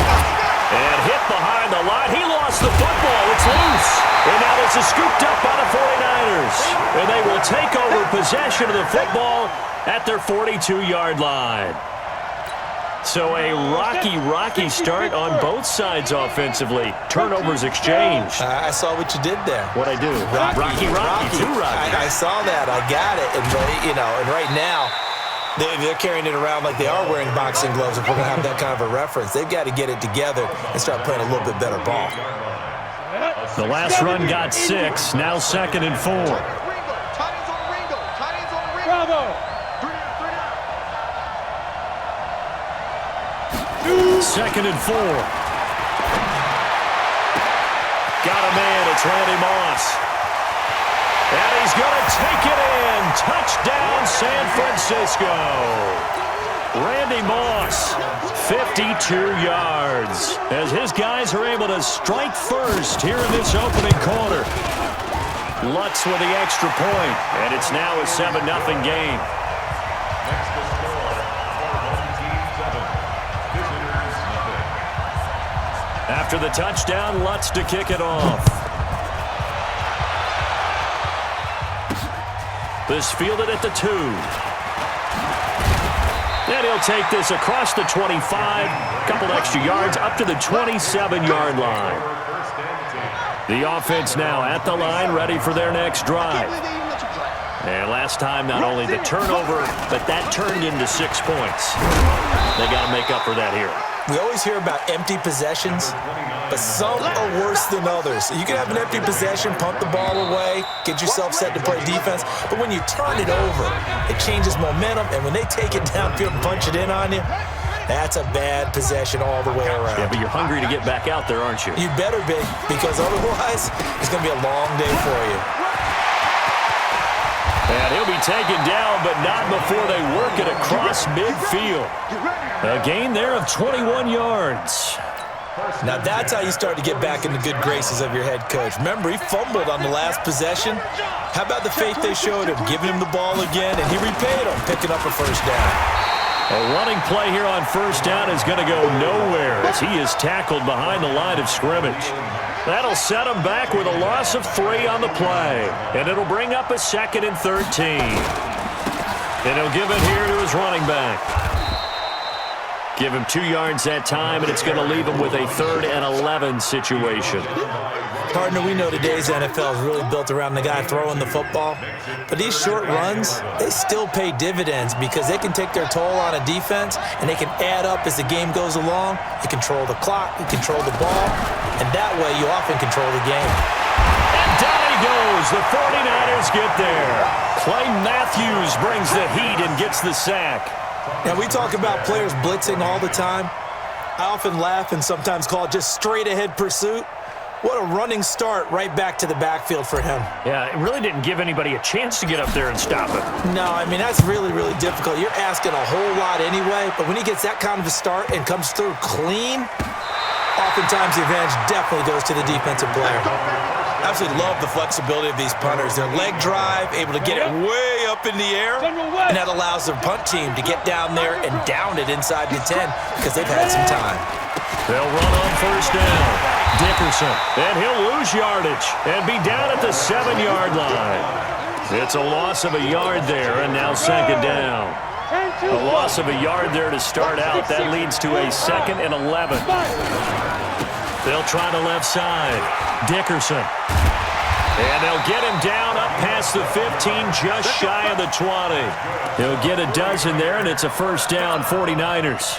And hit behind the line. He lost the football. It's loose. And now this is scooped up by the 49ers. And they will take over possession of the football at their 42-yard line. So a rocky start on both sides offensively. Turnovers exchanged. I saw what you did there. What'd I do? Rocky. Too rocky. I saw that. I got it. And, and right now, they're carrying it around like they are wearing boxing gloves if we're going to have that kind of a reference. They've got to get it together and start playing a little bit better ball. The last run got 6. Now 2nd and 4. Bravo. 2nd and 4. Got a man. It's Randy Moss. And he's going to take it in. Touchdown, San Francisco. Randy Moss, 52 yards. As his guys are able to strike first here in this opening quarter. Lutz with the extra point. And it's now a 7-0 game. After the touchdown, Lutz to kick it off. This fielded at the 2. And he'll take this across the 25. Couple extra yards up to the 27-yard line. The offense now at the line, ready for their next drive. And last time, not only the turnover, but that turned into 6 points. They got to make up for that here. We always hear about empty possessions, but some are worse than others. You can have an empty possession, punt the ball away, get yourself set to play defense, but when you turn it over, it changes momentum, and when they take it downfield and punch it in on you, that's a bad possession all the way around. Yeah, but you're hungry to get back out there, aren't you? You better be, because otherwise, it's going to be a long day for you. And he'll be taken down, but not before they work it across midfield. A gain there of 21 yards. Now that's how you start to get back in the good graces of your head coach. Remember, he fumbled on the last possession. How about the faith they showed him, giving him the ball again, and he repaid him, picking up a first down. A running play here on first down is going to go nowhere as he is tackled behind the line of scrimmage. That'll set him back with a loss of 3 on the play. And it'll bring up a 2nd and 13. And he'll give it here to his running back. Give him 2 yards that time, and it's going to leave him with a 3rd and 11 situation. Partner, we know today's NFL is really built around the guy throwing the football. But these short runs, they still pay dividends because they can take their toll on a defense, and they can add up as the game goes along. You control the clock, you control the ball, and that way you often control the game. And down he goes. The 49ers get there. Clay Matthews brings the heat and gets the sack. Now, we talk about players blitzing all the time. I often laugh and sometimes call it just straight-ahead pursuit. What a running start right back to the backfield for him. Yeah, it really didn't give anybody a chance to get up there and stop it. No, I mean, that's really, really difficult. You're asking a whole lot anyway, but when he gets that kind of a start and comes through clean, oftentimes the advantage definitely goes to the defensive player. I absolutely love the flexibility of these punters. Their leg drive, able to get it way up in the air, and that allows their punt team to get down there and down it inside the 10 because they've had some time. They'll run on 1st down. Dickerson, and he'll lose yardage and be down at the 7-yard line. It's a loss of a yard there, and now 2nd down. A loss of a yard there to start out. That leads to a 2nd and 11. They'll try the left side. Dickerson. And they'll get him down up past the 15, just shy of the 20. He'll get a dozen there, and it's a 1st down, 49ers.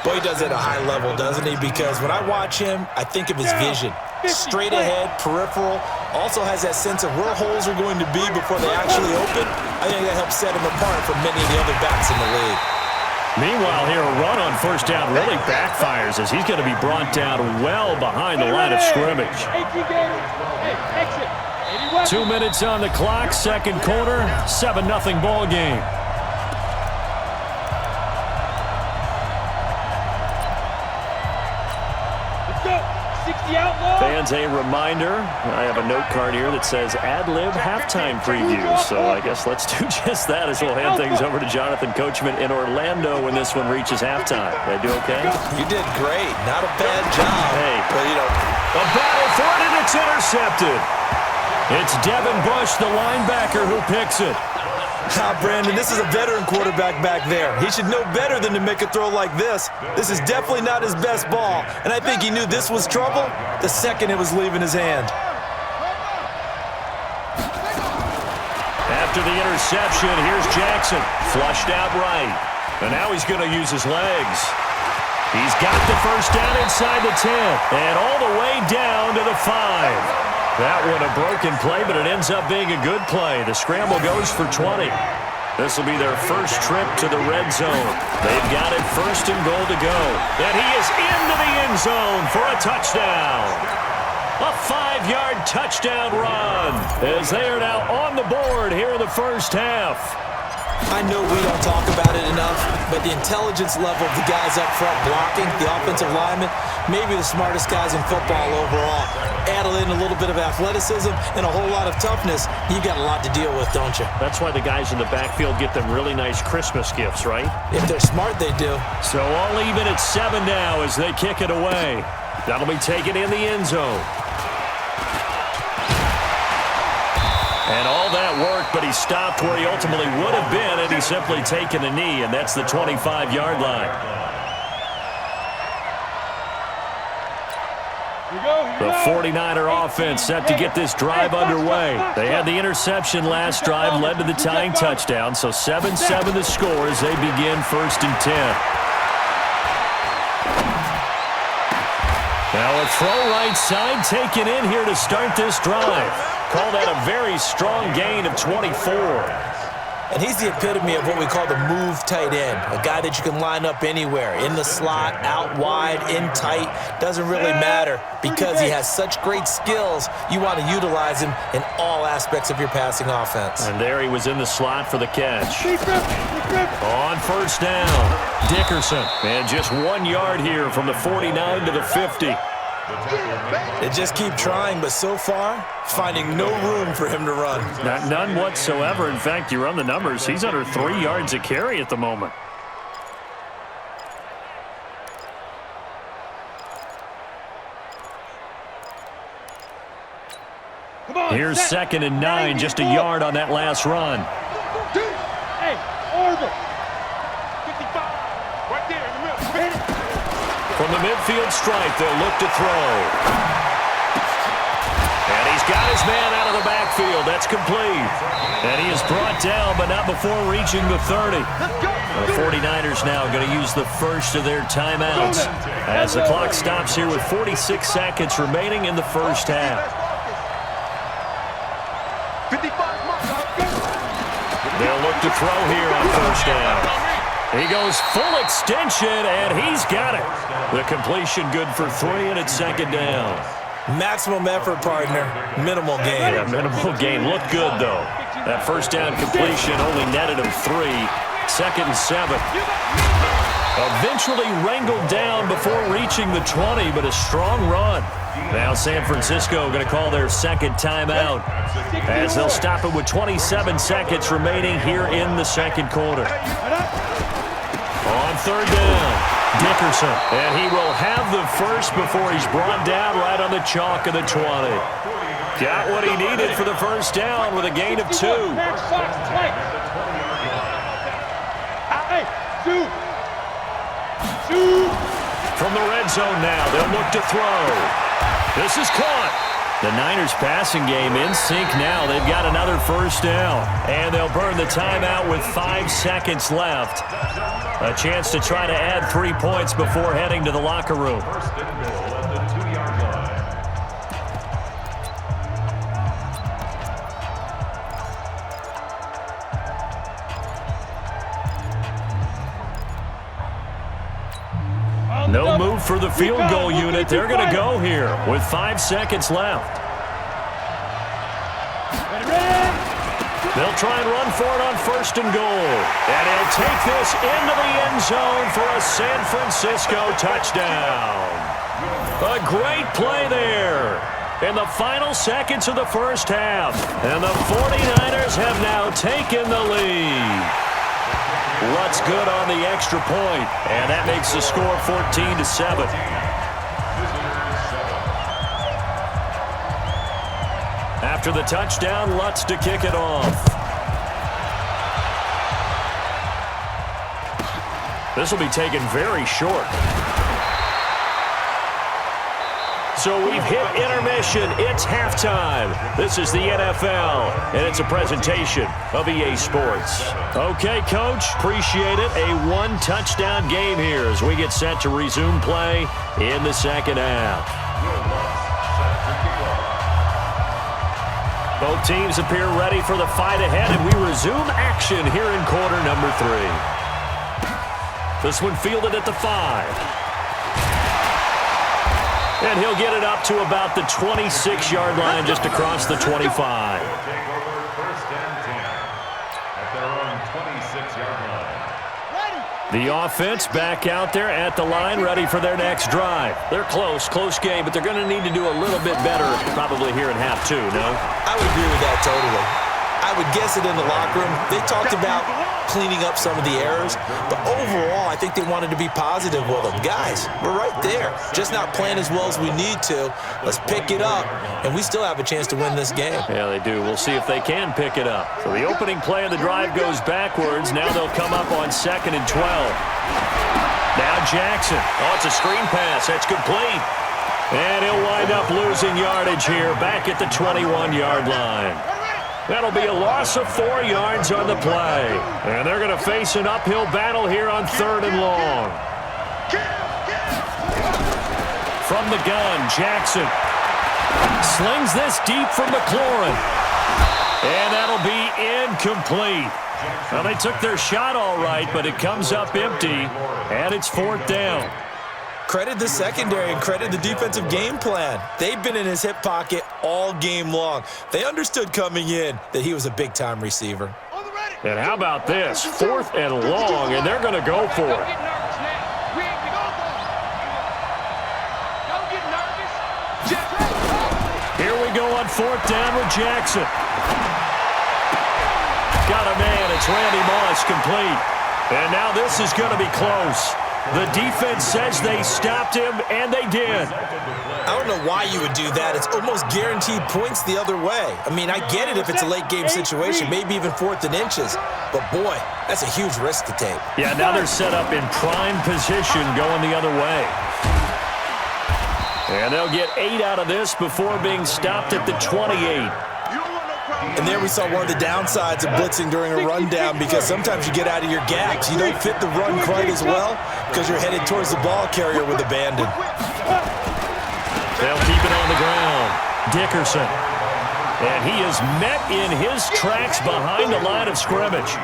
Boy, he does it at a high level, doesn't he? Because when I watch him, I think of his vision. Straight ahead, peripheral, also has that sense of where holes are going to be before they actually open. I think that helps set him apart from many of the other backs in the league. Meanwhile, here, a run on 1st down really backfires as he's going to be brought down well behind the line of scrimmage. 2 minutes on the clock, 2nd quarter, 7-0 ball game. Fans, a reminder, I have a note card here that says ad-lib halftime preview. So I guess let's do just that as we'll hand things over to Jonathan Coachman in Orlando when this one reaches halftime. Did I do okay? You did great. Not a bad job. Hey. But, you know. A battle for it, and it's intercepted. It's Devin Bush, the linebacker, who picks it. Brandon, this is a veteran quarterback back there. He should know better than to make a throw like this. This is definitely not his best ball, and I think he knew this was trouble the second it was leaving his hand. After the interception, here's Jackson, flushed out right, and now he's going to use his legs. He's got the 1st down inside the 10, and all the way down to the 5. That one a broken play, but it ends up being a good play. The scramble goes for 20. This will be their first trip to the red zone. They've got it 1st and goal to go. And he is into the end zone for a touchdown. A 5-yard touchdown run as they are now on the board here in the 1st half. I know we don't talk about it enough, but the intelligence level of the guys up front blocking, the offensive linemen, maybe the smartest guys in football overall. Add in a little bit of athleticism and a whole lot of toughness, you've got a lot to deal with, don't you? That's why the guys in the backfield get them really nice Christmas gifts, right? If they're smart, they do. So all even at 7 now as they kick it away. That'll be taken in the end zone. And all that work, but he stopped where he ultimately would have been had he simply taken a knee, and that's the 25-yard line. The 49er offense set to get this drive underway. They had the interception last drive, led to the tying touchdown, so 7-7 the score as they begin 1st and 10. Now a throw right side taken in here to start this drive. Call that a very strong gain of 24. And he's the epitome of what we call the move tight end, a guy that you can line up anywhere, in the slot, out wide, in tight, doesn't really matter because he has such great skills. You want to utilize him in all aspects of your passing offense. And there he was in the slot for the catch. On 1st down, Dickerson, and just 1 yard here from the 49 to the 50. They just keep trying, but so far, finding no room for him to run. None whatsoever. In fact, you run the numbers, he's under 3 yards a carry at the moment. Here's 2nd and 9, just a yard on that last run. Hey, Orville. 55. Right there in the middle. From the midfield stripe, they'll look to throw. And he's got his man out of the backfield. That's complete. And he is brought down, but not before reaching the 30. The 49ers now going to use the first of their timeouts as the clock stops here with 46 seconds remaining in the first half. They'll look to throw here on first down. He goes full extension, and he's got it. The completion good for 3, and it's second down. Maximum effort, partner. Minimal gain. Yeah, minimal gain. Looked good, though. That first down completion only netted him 3. Second and 7. Eventually wrangled down before reaching the 20, but a strong run. Now San Francisco going to call their second timeout as they'll stop it with 27 seconds remaining here in the second quarter. On third down, Dickerson, and he will have the first before he's brought down right on the chalk of the 20. Got what he needed for the first down with a gain of 2. From the red zone now, they'll look to throw. This is caught. The Niners passing game in sync now. They've got another first down. And they'll burn the timeout with 5 seconds left. A chance to try to add 3 points before heading to the locker room. First and goal at the 2-yard line. No move for the field goal unit. They're going to go here with 5 seconds left. They'll try and run for it on first and goal. And he'll take this into the end zone for a San Francisco touchdown. A great play there in the final seconds of the first half. And the 49ers have now taken the lead. Rutt's good on the extra point, and that makes the score 14-7. After the touchdown, Lutz to kick it off. This will be taken very short. So we've hit intermission. It's halftime. This is the NFL, and it's a presentation of EA Sports. Okay, Coach, appreciate it. A 1-touchdown game here as we get set to resume play in the second half. Both teams appear ready for the fight ahead, and we resume action here in quarter number 3. This one fielded at the 5. And he'll get it up to about the 26-yard line, just across the 25. Take over first and 10 at their own 26-yard line. The offense back out there at the line, ready for their next drive. They're close game, but they're going to need to do a little bit better probably here in half 2, no? I would agree with that totally. I would guess it in the locker room. They talked about cleaning up some of the errors, but overall, I think they wanted to be positive with them. Guys, we're right there. Just not playing as well as we need to. Let's pick it up, and we still have a chance to win this game. Yeah, they do. We'll see if they can pick it up. So the opening play of the drive goes backwards. Now they'll come up on 2nd and 12. Now Jackson. Oh, it's a screen pass. That's complete. And he'll wind up losing yardage here back at the 21-yard line. That'll be a loss of 4 yards on the play. And they're going to face an uphill battle here on 3rd and long. From the gun, Jackson slings this deep from McLaurin. And that'll be incomplete. Well, they took their shot all right, but it comes up empty, and it's 4th down. Credit the secondary and credit the defensive game plan. They've been in his hip pocket all game long. They understood coming in that he was a big-time receiver. And how about this? 4th and long, and they're going to go for it. Here we go on 4th down with Jackson. Got a man. It's Randy Moss, complete. And now this is going to be close. The defense says they stopped him, and they did. I don't know why you would do that. It's almost guaranteed points the other way. I mean, I get it if it's a late-game situation, maybe even 4th and inches. But, boy, that's a huge risk to take. Yeah, now they're set up in prime position going the other way. And they'll get 8 out of this before being stopped at the 28. And there we saw one of the downsides of blitzing during a rundown, because sometimes you get out of your gaps. You don't fit the run quite as well because you're headed towards the ball carrier with abandon. They'll keep it on the ground. Dickerson. And he is met in his tracks behind the line of scrimmage.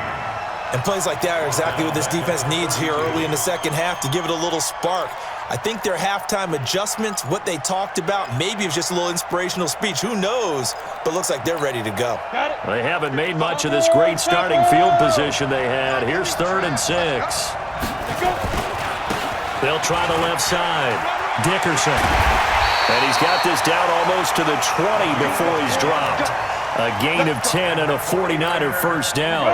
And plays like that are exactly what this defense needs here early in the second half to give it a little spark. I think their halftime adjustments, what they talked about, maybe it was just a little inspirational speech. Who knows? But looks like they're ready to go. They haven't made much of this great starting field position they had. Here's 3rd and 6. They'll try the left side. Dickerson. And he's got this down almost to the 20 before he's dropped. A gain of 10 and a 49er first down.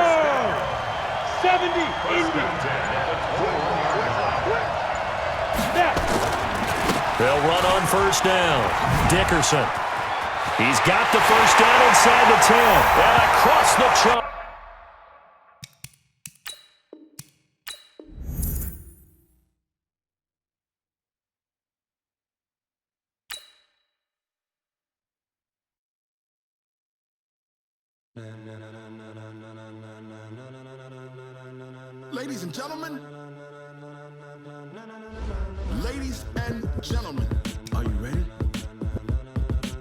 70, Indy. They'll run on first down. Dickerson. He's got the first down inside the 10. And across the trunk. Ladies and gentlemen, ladies and gentlemen, are you ready?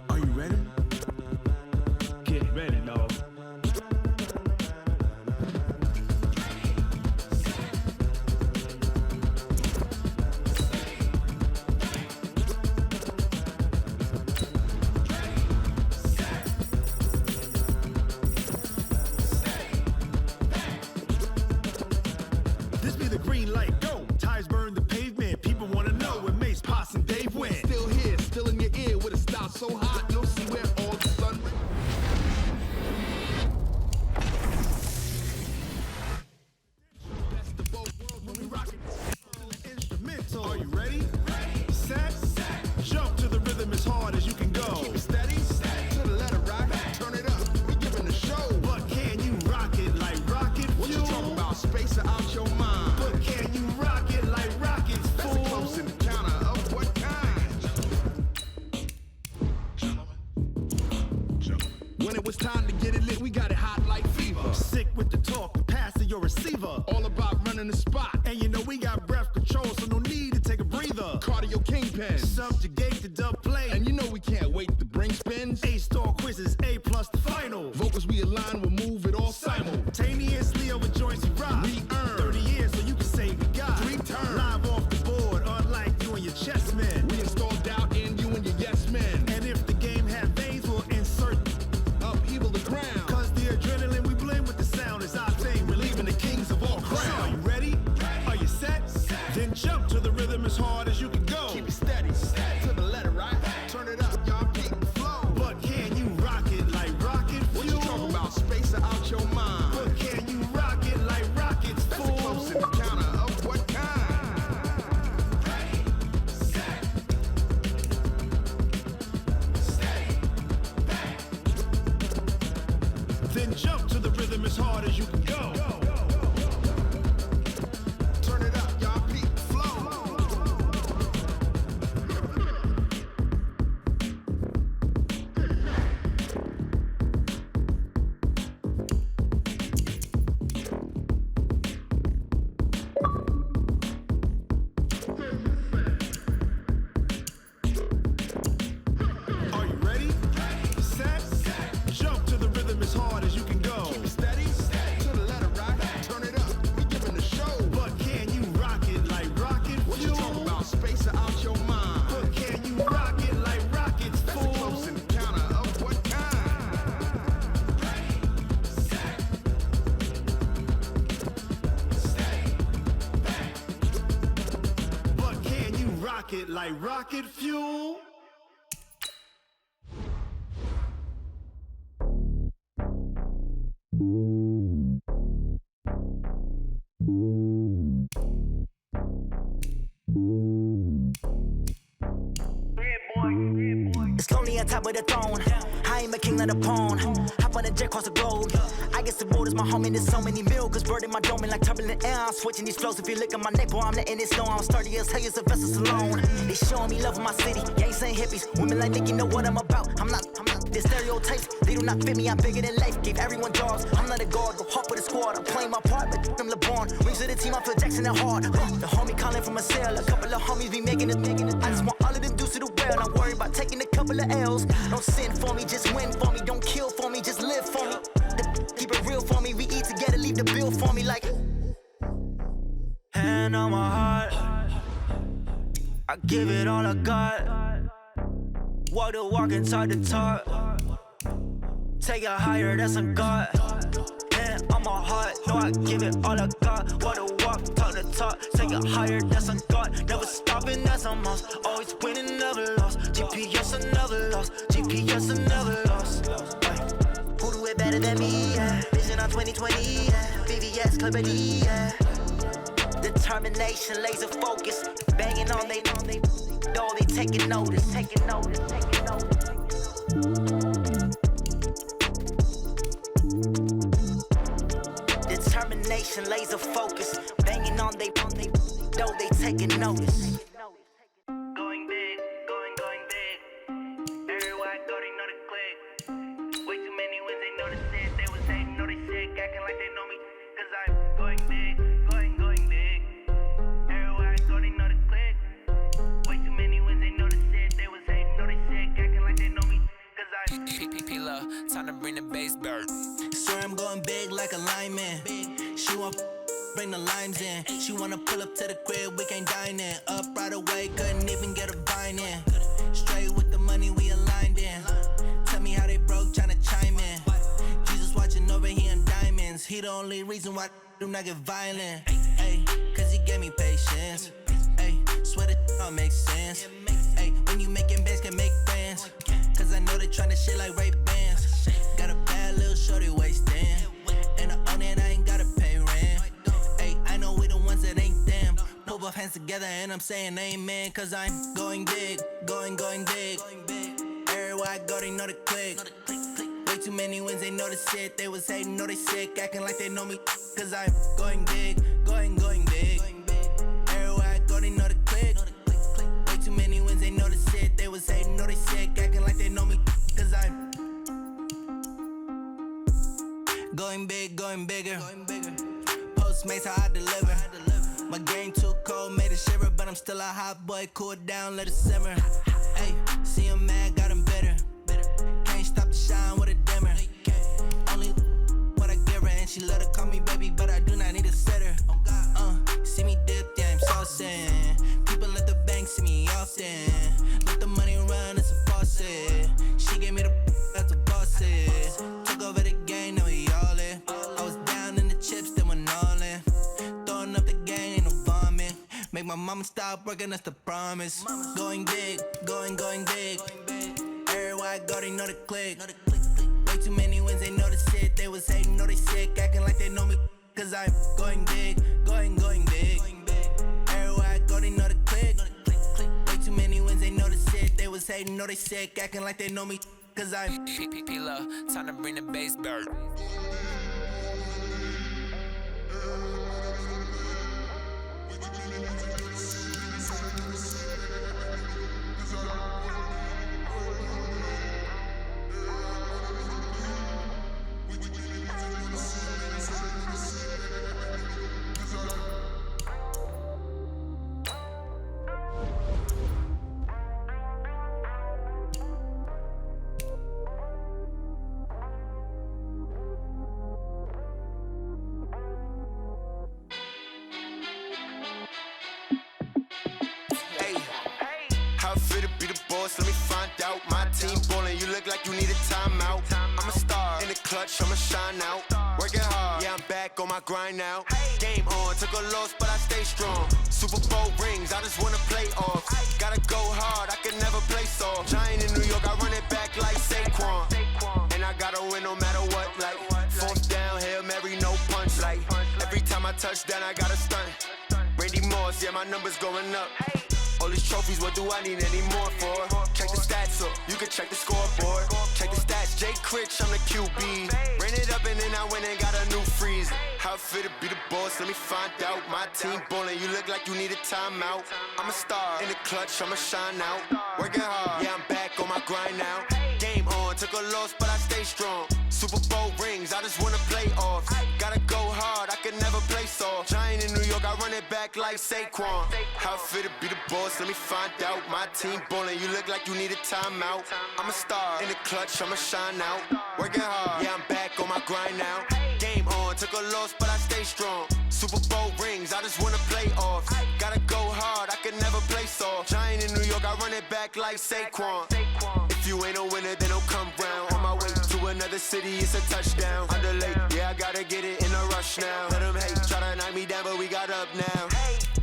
Are you ready? Get ready, dog. This be the green light, go. Tires burn the pavement. People want to know where Mace, Poss, and Dave went. Still here, still in your ear with a style so hot, you'll see where all the sun. Best of both worlds when we rock it. Instrumental. Are you ready? Set. Jump to the rhythm as hard as you can go. Keep it steady. To the letter right. Turn it up. We giving the show. But can you rock it like rocket fuel? What you talking about? Space out your mind. But can you rock it like rockets, fool? That's a close encounter of what kind? When it was time to get it lit, we got it hot like fever. Sick with the talk, the pass to your receiver. All about running the spot. And you know we got breath control, so no need to take a breather. Cardio kingpin. Subjugate the dub play. And you know we can't wait to bring spins. A-star quizzes, A+ the final. Vocals we align, we'll move it all simultaneously over joints we rock. We earn 30 years, so you can say we got 3 turns. Live off the board, unlike you and your chess men. We install doubt in you and your yes men. And if the game had veins, we'll insert upheaval the ground. Cause the adrenaline we blend with the sound is our thing. Relieving the kings of all crowns. So are you ready? Are you set? Then jump to the rhythm as hard as you can go. Keep it steady. To the letter right. Turn it up, y'all keep the flow. But can you rock it like rocket fuel? What you talking about? Space out your mind. But can you rock it like rockets, fool? That's a close encounter of what kind? Then jump to the rhythm as hard as you can go. Turn it up, y'all peep the flow. Are you ready? Set. Jump to the rhythm as hard as you can go. Keep it steady. To the letter right. Turn it up. We giving the show. But can you rock it like rocket fuel? What you talking about? Space out your mind. But can you rock it like rockets, fool? That's a close encounter of what kind? But can you rock it like rocket fuel? Red boy, red boy. It's lonely on top of the throne. I ain't a king, not a pawn. Hop on a jet across the globe. I guess the world is my home and there's so many milkers birding my dome and like turbulent air. I'm switching these flows. If you look at my neck, boy, I'm letting it snow. I'm sturdy as hell as a vessel alone. They showing me love in my city. Yeah, ain't saying hippies. Women like Nick, you know what I'm about. I'm not. The stereotypes, they do not fit me. I'm bigger than life. Gave everyone jobs. I'm not a guard. Go hop with a squad. I'm playing my part, but I'm LeBron. Rings to the team. I feel Jackson and hard. The homie calling from a cell. A couple of homies be making it. I just want all of them dudes to the well. Not worry about taking a couple of L's. Don't sin for me, just win for me. Don't kill for me, just live for me. Keep it real for me. We eat together, leave the bill for me like. Hand on my heart, I give it all I got. Walk the walk and talk the talk. Take it higher, that's a God. Hand on my heart, no, I give it all I got. Walk the walk, talk the talk. Take it higher, that's a God. Never stopping, that's a must. Always winning, never lost. GPS, I never lost. GPS, I never lost. Who do it better than me? Yeah. Vision on 2020, yeah. VVS, Clippity, yeah. Determination, laser focus. Banging on they door, they taking notice. Determination, laser focus. Banging on they door, they taking notice. Going big, going big. Everywhere I go, they know the click. Way too many wins, they know the shit. They was hating, know they sick, acting like they know me. Cause I'm going big, going big. Everywhere I go, they know the click. Way too many wins, they know the shit. They was hating, know they sick, acting like they know me. Cause I'm PPP, time to bring the bass bird. Swear I'm going big like a lineman. She want bring the limes in. She wanna pull up to the crib, we can't dine in. Up right away, couldn't even get a vine in. Straight with the money we aligned in. Tell me how they broke, tryna chime in. Jesus watching over here in diamonds. He the only reason why do not get violent. Ay, cause he gave me patience. Ay, swear that all makes sense. Ay, when you making bands, can make friends. Cause I know they tryna shit like Ray Bans. Got a bad little shorty wasting. And I own it, I ain't gotta pay rent. Ay, I know we the ones that ain't them. Pull both hands together and I'm saying amen. Cause I'm going big, going big. Everywhere I go, they know the click. Way too many wins, they know the shit. They was hating, know they sick, acting like they know me. Cause I'm going big, going big. Everywhere I go, they know the click. Way too many wins, they know the shit. They was hating, know they sick, acting like they know me. Cause I'm going big, going bigger. Postmates, how I deliver. My game too cold, made it shiver. But I'm still a hot boy, cool it down, let it simmer. Hey, see him mad, got him bitter. Can't stop the shine with a dimmer. Only what I give her, and she love to call me baby, but I do not need a sitter. See me dip, yeah, I'm saucing. People at the bank see me often. Let the money run, it's a faucet. She gave me the that's a boss it. Took over the game, now we all in. I was down in the chips, then went all in. Throwing up the game, ain't no vomit. Make my mama stop working, that's the promise. Going big, going big. Everywhere I go, they know the click. Way too many wins, they know the shit. They was hating, know they sick, acting like they know me. Cause I'm going big, going big. Everywhere I go, they know the click. Way too many wins, they know the shit. They was hating, know they sick, acting like they know me. Cause I'm PPP love, time to bring the bass bird. Let me find out. My team ballin', you look like you need a timeout. I'm a star in the clutch, I'ma shine out. Working hard, yeah, I'm back on my grind now. Game on, took a loss, but I stay strong. Super Bowl rings, I just wanna play off. Gotta go hard, I can never play soft. Giant in New York, I run it back like Saquon. And I gotta win no matter what, like fourth down, Hail Mary, no punch. Like every time I touch down, I gotta stunt. Randy Moss, yeah, my numbers going up. All these trophies, what do I need any more for? Check the stats up, you can check check the scoreboard. Check the stats, Jay Critch, I'm the QB. Ran it up and then I went and got a new freeze. How it feel to be the boss, let me find out. My team ballin', you look like you need a timeout. I'm a star, in the clutch, I'ma shine out. Working hard, yeah, I'm back on my grind now. Game on, took a loss, but I stay strong. Super Bowl rings, I just wanna play off. Gotta go hard, I can never play soft. Giant in New York, I run it back like Saquon. How it feel to be the boss, let me find out. My team ballin', you look like you need a timeout. I'm a star, in the clutch, I'ma shine out. Working hard, yeah, I'm back on my grind now. Game on, took a loss, but I stay strong. Super Bowl rings, I just wanna play off. Gotta go hard, I can never play soft. Giant in New York, I run it back like Saquon. If you ain't a winner, then don't come round. On my way to another city, it's a touchdown. Under late, yeah, I gotta get it in a rush now. Let them hate, try to knock me down, but we got up now.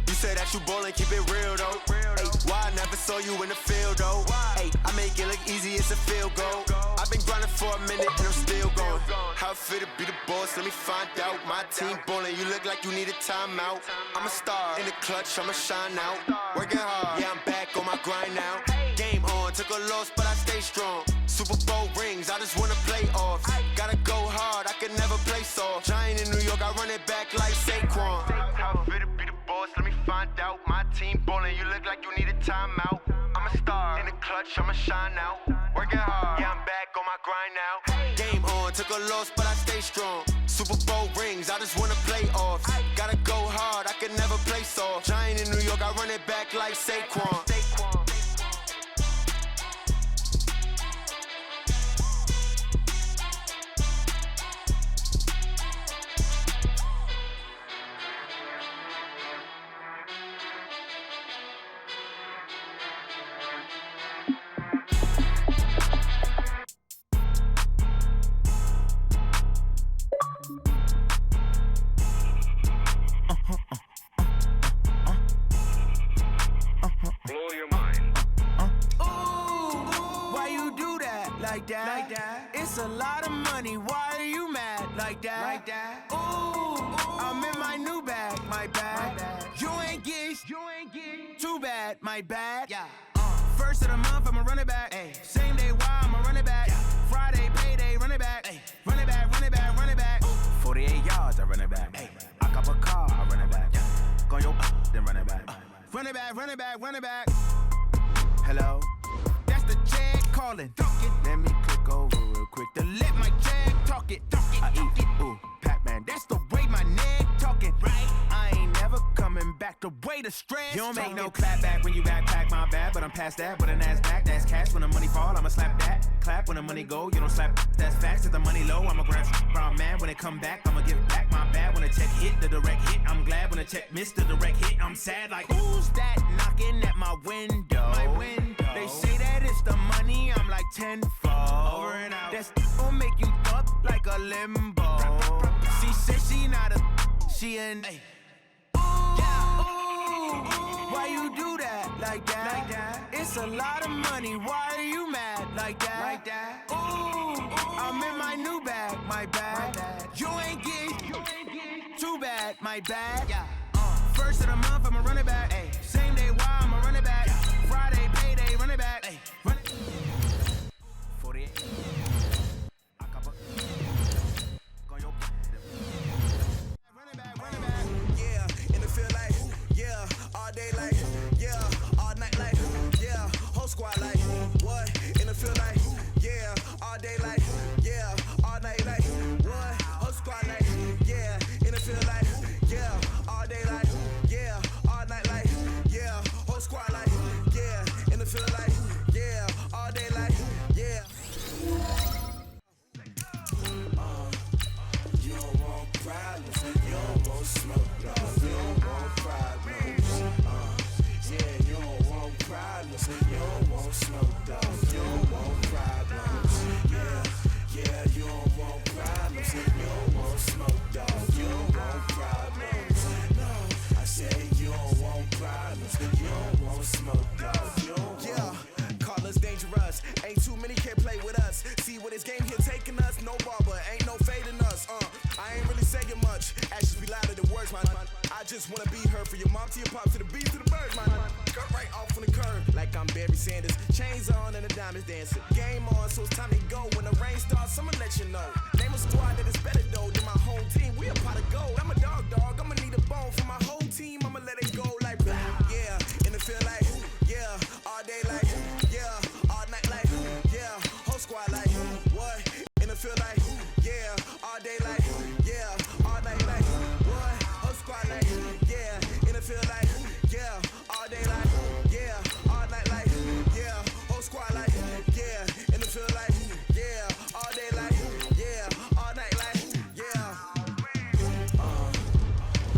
You say that you ballin', keep it real though. Ay, why I never saw you in the field though? Ay, I make it look easy, it's a field goal. I've been grinding for a minute and I'm still going. How it feel to be the boss, let me find out. My team ballin', you look like you need a timeout. I'm a star, in the clutch, I'ma shine out. Working hard, yeah, I'm back on my grind now. Game on, took a loss, but I stay strong. Super Bowl rings, I just wanna play off. Gotta go hard, I can never play soft. Giant in New York, I run it back like Saquon. How it feel to be the boss, let me find out. My team ballin', you look like you need a timeout. I'm a star, in the clutch, I'ma shine out. Working hard, yeah, I'm back on my grind now. Game on, took a loss, but I stay strong. Super Bowl rings, I just wanna play off. Gotta go hard, I can never play soft. Giant in New York, I run it back like Saquon. Blow your mind. Why you do that? Like that? It's a lot of money. Why are you mad? Like that? Ooh, I'm in my new bag. My bad. You ain't get. Too bad. My bad. Yeah. First of the month, I'ma run it back. Ay. Same day, why I'ma run it back. Yeah. Friday, payday, run it back. Ay. Run it back, run it back, run it back. 48 yards, I run it back. Ay. I cop a car, I run it back. Yeah. Go your then run it back. Run it back, run it back, run it back. Hello? That's the jag calling. Let me click over real quick to let my jag talk it. I eat it, ooh, Pac-Man. That's the way my neck talking. Right? I ain't never coming back the way the stress. You don't make no clap back when you backpack, my bad. But I'm past that with a NASDAQ. That's cash when the money fall, I'ma slap that. Clap when the money go, you don't slap. That's facts. If the money low, I'ma grab brown man. When it come back, I'ma give back my bad. When the check hit, the direct hit. I'm glad when the check missed the direct hit. I'm sad like, who's that knocking at my window? My window. They say that it's the money, I'm like tenfold. Over and out. That's gon' make you up like a limbo. She said she not a, she an. Why you do that? Like that? It's a lot of money. Why are you mad? Like that? Ooh, I'm in my new bag. My bad. You ain't get. Too bad. My bad. Yeah. First of the month, I'ma run it back. Ay. Same day, why I'ma run it back. Friday, payday, run it back. Ay. Run it. 48. I cop a. Run it back. Yeah, in the field like, yeah, all day like, yeah, all night like, yeah, whole squad like, what? In the field like, yeah, all day like, yeah, all night like, what? Whole squad like, yeah, in the field like, yeah, all day like, yeah, all night like, yeah, whole squad like, yeah, in the field like, yeah, all day like, yeah. You don't want problems, you don't want smoke, you don't want problems. Yeah, you don't want problems, you don't want smoke, dog. You don't want problems. Yeah, you don't want problems, you don't want smoke, dog. You don't want problems. No, I said you don't want problems, you don't want smoke, dog. You don't want. Call us dangerous. Ain't too many can play with us. See what this game here taking us. No barber, ain't no fading us. I ain't really saying much. Actions be louder than words, man. I just wanna be heard for your mom to your pop to the beat to the birds, man. right off on the curb like I'm Barry Sanders. Chains on and the diamonds dancing. Game on, so it's time to go. When the rain starts, I'ma let you know. Name a squad that is better though than my home team. We a pot of gold. I'm a dog. I'ma need a bone for my whole team. I'ma let it go like blah. Yeah, and it feel like yeah, all day like yeah, all night like yeah, whole squad like what? And it feel like yeah, all day like yeah, all night like what? Whole squad like yeah, and it feel like yeah, all day like yeah, all night like yeah, whole squad like yeah, and it feel like yeah, all day like yeah, all night like yeah.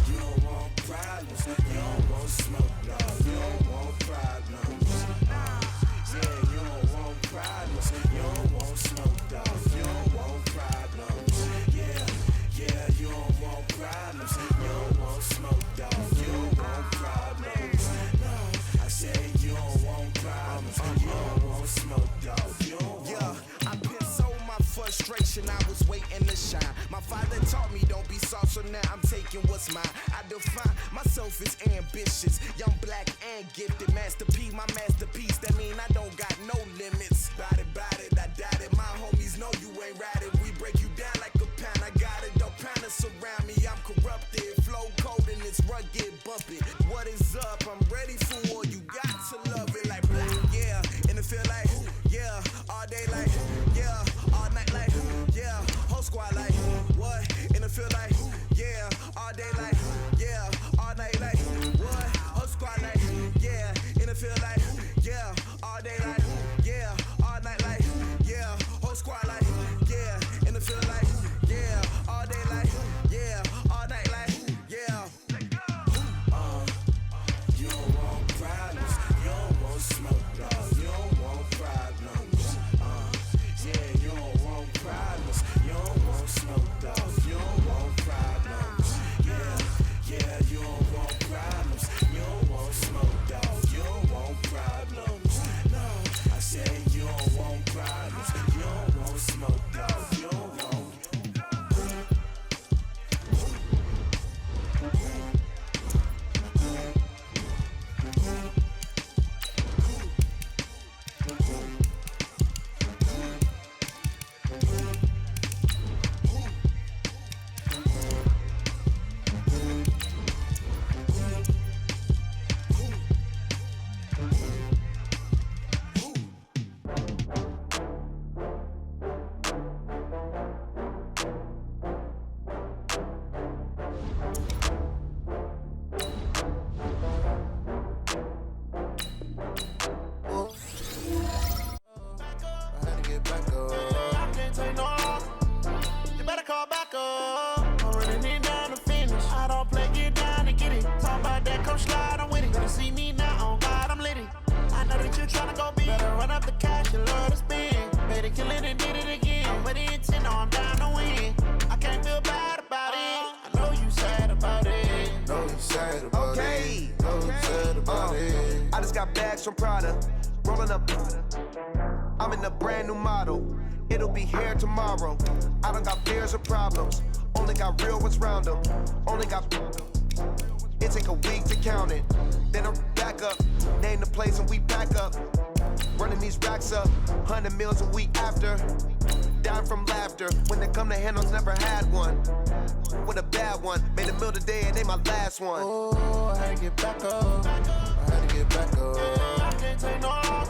You don't want problems, you don't want smoke, no, you don't want problems. Yeah, you don't want problems, you don't want smoke, dog, you don't want problems. Yeah, you don't want problems, you don't want smoke, dog, you don't want problems. No, I said you don't want problems, you don't want smoke, dog, you don't want. Yeah, I put so my frustration, I was waiting to shine. My father taught me don't be soft, so now I'm taking what's mine. I define myself as ambitious, young, black, and gifted. Master P, my masterpiece. That mean I don't got no limits. Bout it, I doubt it. My homies know you ain't ride it. We break you down like a pound. I got it, don't pound to surround me. I'm corrupted, flow cold and it's rugged, bump it. What is up? I'm ready for war. You got to love it like black, yeah. And it feel like yeah, all day like yeah, all night like yeah, whole squad like what? And it feel like yeah, all day like yeah, all night like what? Whole squad like yeah, and it feel like yeah, all day like yeah, all night like yeah, whole squad like yeah, and it feel like yeah, all day like yeah, all night like yeah. You don't want problems, you don't want smoke, dog, you don't want problems. Yeah, you don't want problems, you don't want smoke, dog, you don't want problems. Yeah, you don't want problems, you don't want smoke, dog, you don't want problems. No, I said you don't want problems, you don't want smoke, dog, you don't want. I just got bags from Prada, rolling up. I'm in a brand new model. It'll be here tomorrow. I don't got fears or problems. Only got real ones round them. Only got. It take a week to count it. Then I'm back up. Name the place and we back up. Running these racks up. 100 meals a week after. Dying from laughter. When they come to handles, never had one. With a bad one. Made a meal today and they my last one. Oh, I had to get back up. I had to get back up. I can't take no loss.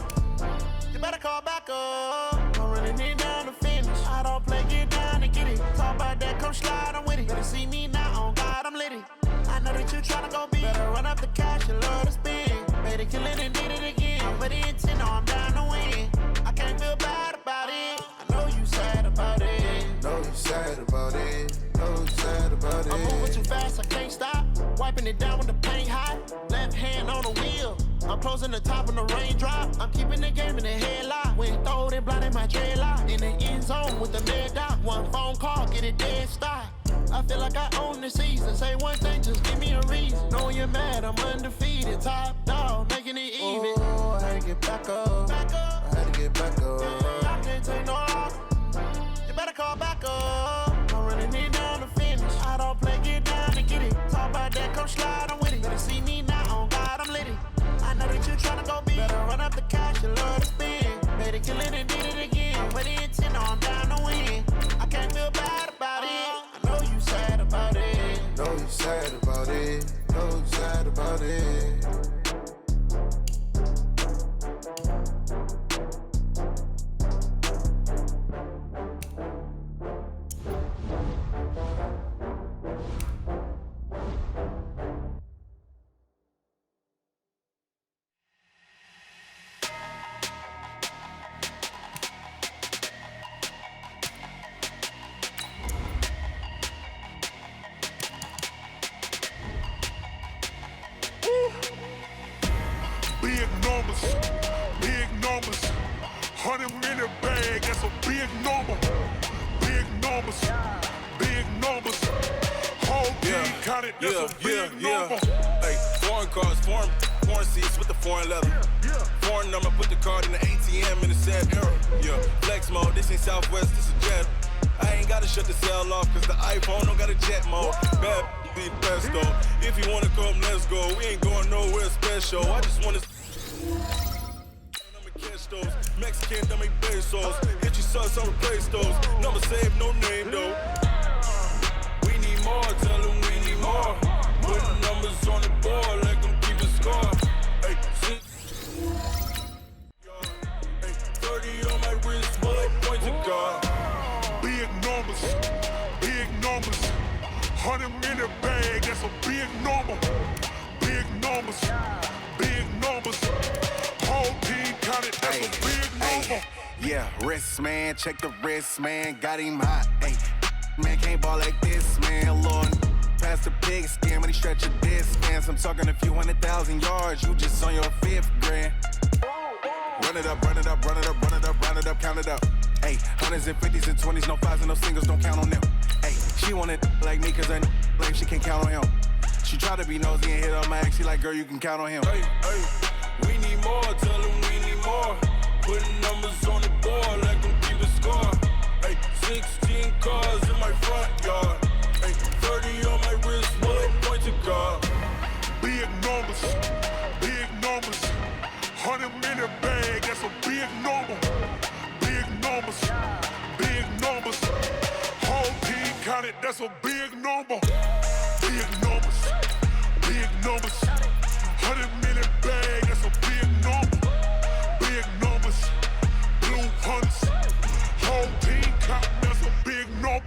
You better call back up. I'm running it down to finish. I don't play, get down and get it. Talk about that, come slide, I'm with it. Better see me now, on God, I'm lit it. I know that you tryna go big. Better run up the cash, you love to spend. Made it, kill it, and did it again. I'm with the intent, no, I'm down to win. I can't feel bad about it. I know you sad about it. Know you sad about it. Know you sad about it. I'm moving too fast, I can't stop. Wiping it down with the paint hot. Left hand on the wheel. I'm closing the top when the raindrop. I'm keeping the game in the headlock. When throwed and blinded my dreadlock. In the end zone with the mid dot. One phone call, get it dead stop. I feel like I own the season. Say one thing, just give me a reason. Knowing you're mad, I'm undefeated. Top dog, making it even. Oh, I had to get back up. I had to get back up. I can't take no loss. You better call back up. I'm running it down to finish. I don't play, get down and get it. Talk about that, come slide, I'm with it. Better see me now, on God, I'm lit it. I know that you try about it. Big numbers, big numbers. 100 in the bag, that's a big number. Big numbers, big numbers. Whole team counted, that's a big number. Hey, foreign cars, foreign seats with the foreign leather. Foreign number, put the card in the ATM in the sad era. Yeah, flex mode, this ain't Southwest, this is Jet. I ain't gotta shut the cell off, cause the iPhone don't got a jet mode. Bad be best though. If you wanna come, let's go. We ain't going nowhere special. I just wanna catch those Mexican dummy pesos. Hit your sus on replace those. Number saved, no name though. We need more, tell them we need more. Putting numbers on the board like I'm keeping score. Hey, 30 on my wrist, bullet point to God. Big numbers, big numbers. 100 in the bag, that's a big number. Big numbers, big numbers. Whole team counted, that's a big number. Yeah, wrist man, check the wrist man, got him hot. Ay, man can't ball like this, man. Lord, past the pig skin when he stretch a distance. I'm talking a few 100,000 yards, you just on your 5th grand. Run it up, run it up, run it up, run it up, run it up, count it up. Ay, 100s and 50s and 20s, no 5s and no singles, don't count on them. Ay, she want it like me, cause I like she can't count on him. She try to be nosy and hit on my ex, she like, girl, you can count on him. Hey, hey, we need more, tell them we need more. Putting numbers on the board like I'm keeping score. Hey, 16 cars in my front yard. Hey, 30 on my wrist, bullet point to God. Big numbers, big numbers. 100 in the bag, that's a big number. Big numbers, big numbers. Whole team counted, that's a big number. Big numbers, big numbers. 100 in the bag, that's a big number. Big numbers, blue hunts. Whole team counted, that's a big number.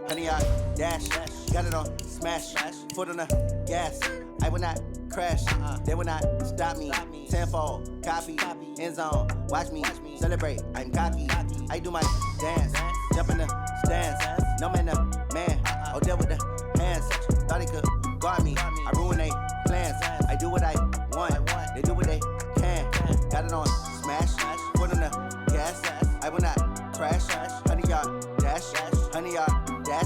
Honey, I dash, got it on smash, foot on the gas. I will not crash, they will not stop me. Tenfold, copy, end zone, watch me celebrate. I'm cocky, I do my dance, jump in the stands. No man, man, oh deal with the hands. Thought he could guard me, I ruin they plans. I do what I want, they do what they can. Got it on smash, foot on the gas. I will not crash, honey, y'all dash, honey, y'all dash,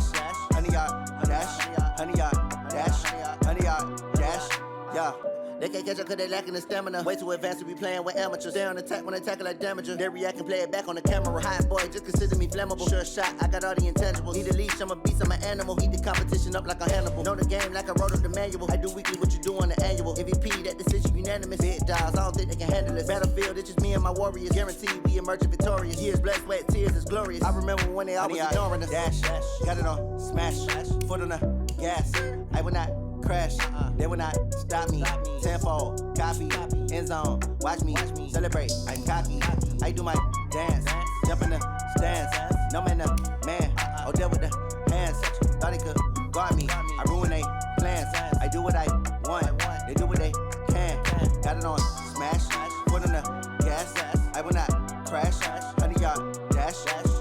honey, y'all dash, honey, y'all dash, honey, y'all dash, yeah. They can't catch up cause they lacking the stamina. Way too advanced to be playing with amateurs. Stay on attack when they tackle like damager. They react and play it back on the camera. Hot boy, just consider me flammable. Sure shot, I got all the intangibles. Need a leash, I'm a beast, I'm an animal. Heat the competition up like a Hannibal. Know the game like I wrote up the manual. I do weekly what you do on the annual. MVP, that decision unanimous. Big dials, I don't think they can handle it. Battlefield, it's just me and my warriors. Guaranteed we emerging victorious. Years, blood, sweat, tears, is glorious. I remember when they always ignoring us. Dash, got it on smash, foot on the gas. I will not crash, they will not stop me. Tenfold, copy, end zone, watch me celebrate. I'm cocky, I do my dance, jump in the stands. No man, man, oh deal with the hands. Thought he could guard me, I ruin they plans. I do what I want, they do what they can. Got it on smash, foot on the gas. I will not crash, honey, y'all dash,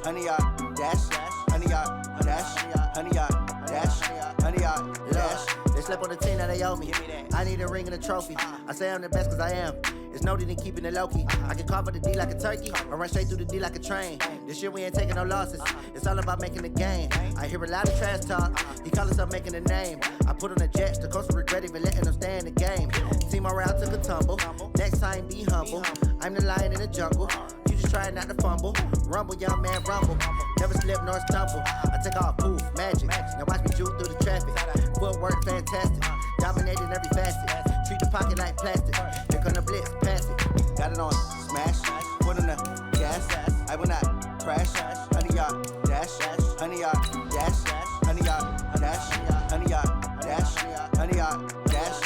honey, y'all dash, honey, y'all dash, honey, y'all dash, honey, y'all dash. They slept on the team that they owe me. I need a ring and a trophy. I say I'm the best cause I am. It's no need in keeping it low-key. I can carve up the D like a turkey or run straight through the D like a train. This year we ain't taking no losses. It's all about making the game. I hear a lot of trash talk. He call himself making a name. I put on the jets. The coach will regret even letting them stay in the game. Team morale took a tumble. Next time be humble. I'm the lion in the jungle. You just try not to fumble. Rumble, young man, rumble. Never slip nor stumble. I take off, poof, magic. Now watch me juke through the traffic. Footwork fantastic. Dominating every facet. Treat the pocket like plastic. Here come the blitz, pass it. Got it on smash, put on the gas. I will not crash. 100 yard dash, 100 yard dash, 100 yard dash, 100 yard dash, 100 yard dash.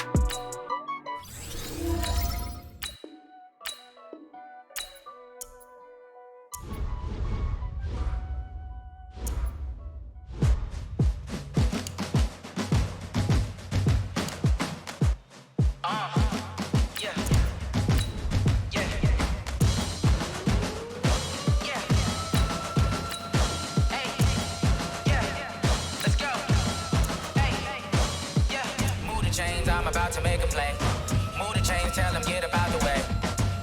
I'm about to make a play. Move the chains, tell them get about the way.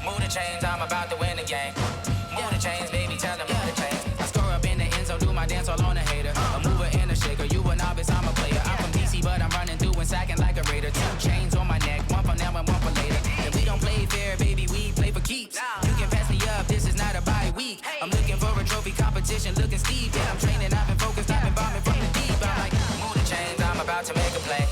Move the chains, I'm about to win the game. Move the chains, baby, tell them move the chains. I score up in the end zone, do my dance all on a hater. A mover and a shaker, you a novice, I'm a player. I'm from DC, but I'm running through and sacking like a raider. 2 chains on my neck, one for now and one for later. And we don't play fair, baby, we play for keeps. You can pass me up, this is not a bye week. I'm looking for a trophy competition, looking steep. Yeah, I'm training, I've been focused, I've been bombing from the deep. I'm like, move the chains, I'm about to make a play.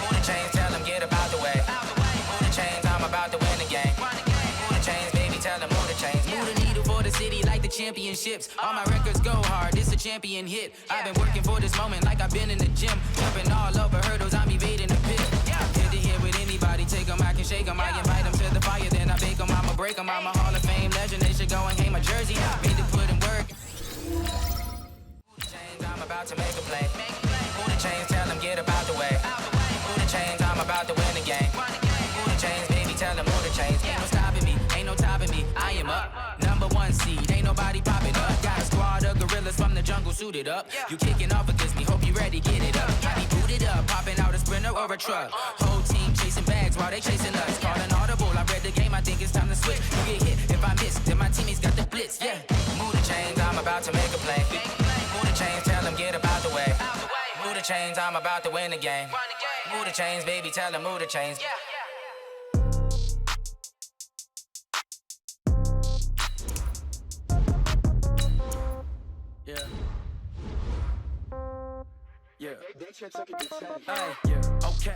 Move the chains, tell them get about the way. Move the chains, I'm about to win the game. Move the chains, baby, tell them move the chains. Move the needle for the city like the championships. All my records go hard, this a champion hit. I've been working for this moment like I've been in the gym. Jumping all over hurdles, I'm evading the pit. Hit to hit with anybody, take them, I can shake them. I invite them to the fire, then I bake them, I'ma break them. I'm a Hall of Fame legend, they should go and hang my jersey. Made to put in work. Move the chains, I'm about to make a play. Move the chains, tell them get about the way. Move the chains, I'm about to win the game. Move the chains, baby, tell them move the chains. Ain't no stopping me, ain't no topping me. I am up, #1 seed, ain't nobody popping up. Got a squad of gorillas from the jungle suited up. You kicking off against me, hope you ready, get it up. I be booted up, popping out a sprinter or a truck. Whole team chasing bags while they chasing us. Calling audible, I read the game, I think it's time to switch. You get hit if I miss, then my teammates got the blitz, yeah. Move the chains, I'm about to make a play. Move the chains, tell them get about the way. Move the chains, I'm about to win the game. Move the chains, baby, tell them move the chains. Yeah. Yeah. Yeah. Okay.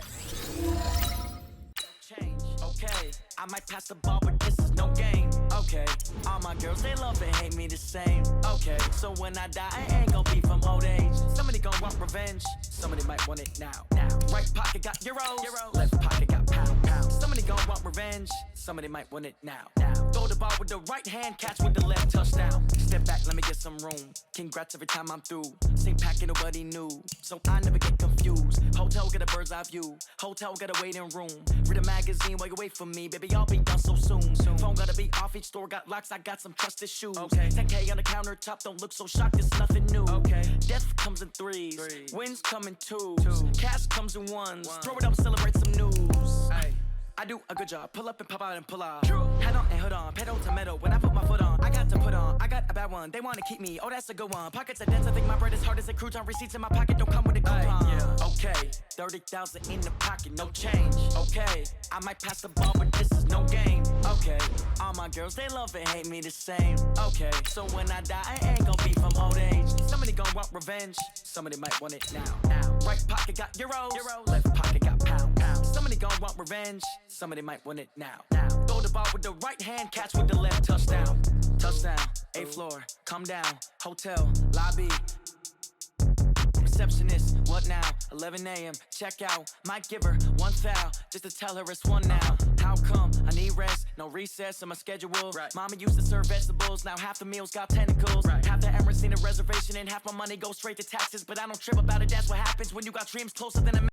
Change. Okay. I might pass the ball, but this is no game. Okay. All my girls, they love and hate me the same. Okay. So when I die, I ain't gon' be from old age. Somebody gon' want revenge. Somebody might want it now. Right pocket got euros. Left pocket got pound. Somebody gon' want revenge. Somebody might want it now. Throw the ball with the right hand, catch with the left, touchdown. Step back, let me get some room. Congrats every time I'm through. Same packet, nobody knew, so I never get confused. Hotel get a bird's eye view. Hotel got a waiting room. Read a magazine while you wait for me, baby. I'll be done so soon. Phone gotta be off. Each store got locks. I got some trusted shoes. Okay. 10K on the countertop. Don't look so shocked. It's nothing new. Okay. Death comes in threes. Wins come in twos. Cash comes in ones. Throw it up, celebrate some news. Ay. I do a good job. Pull up and pop out and pull out. Head on and hood on. Pedal to metal. When I put my foot on, I got to put on. I got a bad one. They wanna keep me. Oh, that's a good one. Pockets are dense. I think my bread is hard as a crouton. Receipts in my pocket don't come with a coupon. Yeah. Okay. 30,000 in the pocket. No change. Okay. I might pass the ball, but this is no game. Okay. All my girls, they love and hate me the same. Okay. So when I die, I ain't gon' be from old age. Somebody gon' want revenge. Somebody might want it now. Right pocket got euros. Left pocket got pound. Somebody gon' want revenge. Somebody might want it now. Throw the ball with the right hand, catch with the left, touchdown. Touchdown, 8th floor, come down, hotel, lobby. Receptionist, what now? 11 a.m., check out. Might give her 1 foul, just to tell her it's 1 now. How come? I need rest, no recess in my schedule. Mama used to serve vegetables, now half the meals got tentacles. Half the Emirates need a reservation and half my money goes straight to taxes. But I don't trip about it, that's what happens when you got dreams closer than a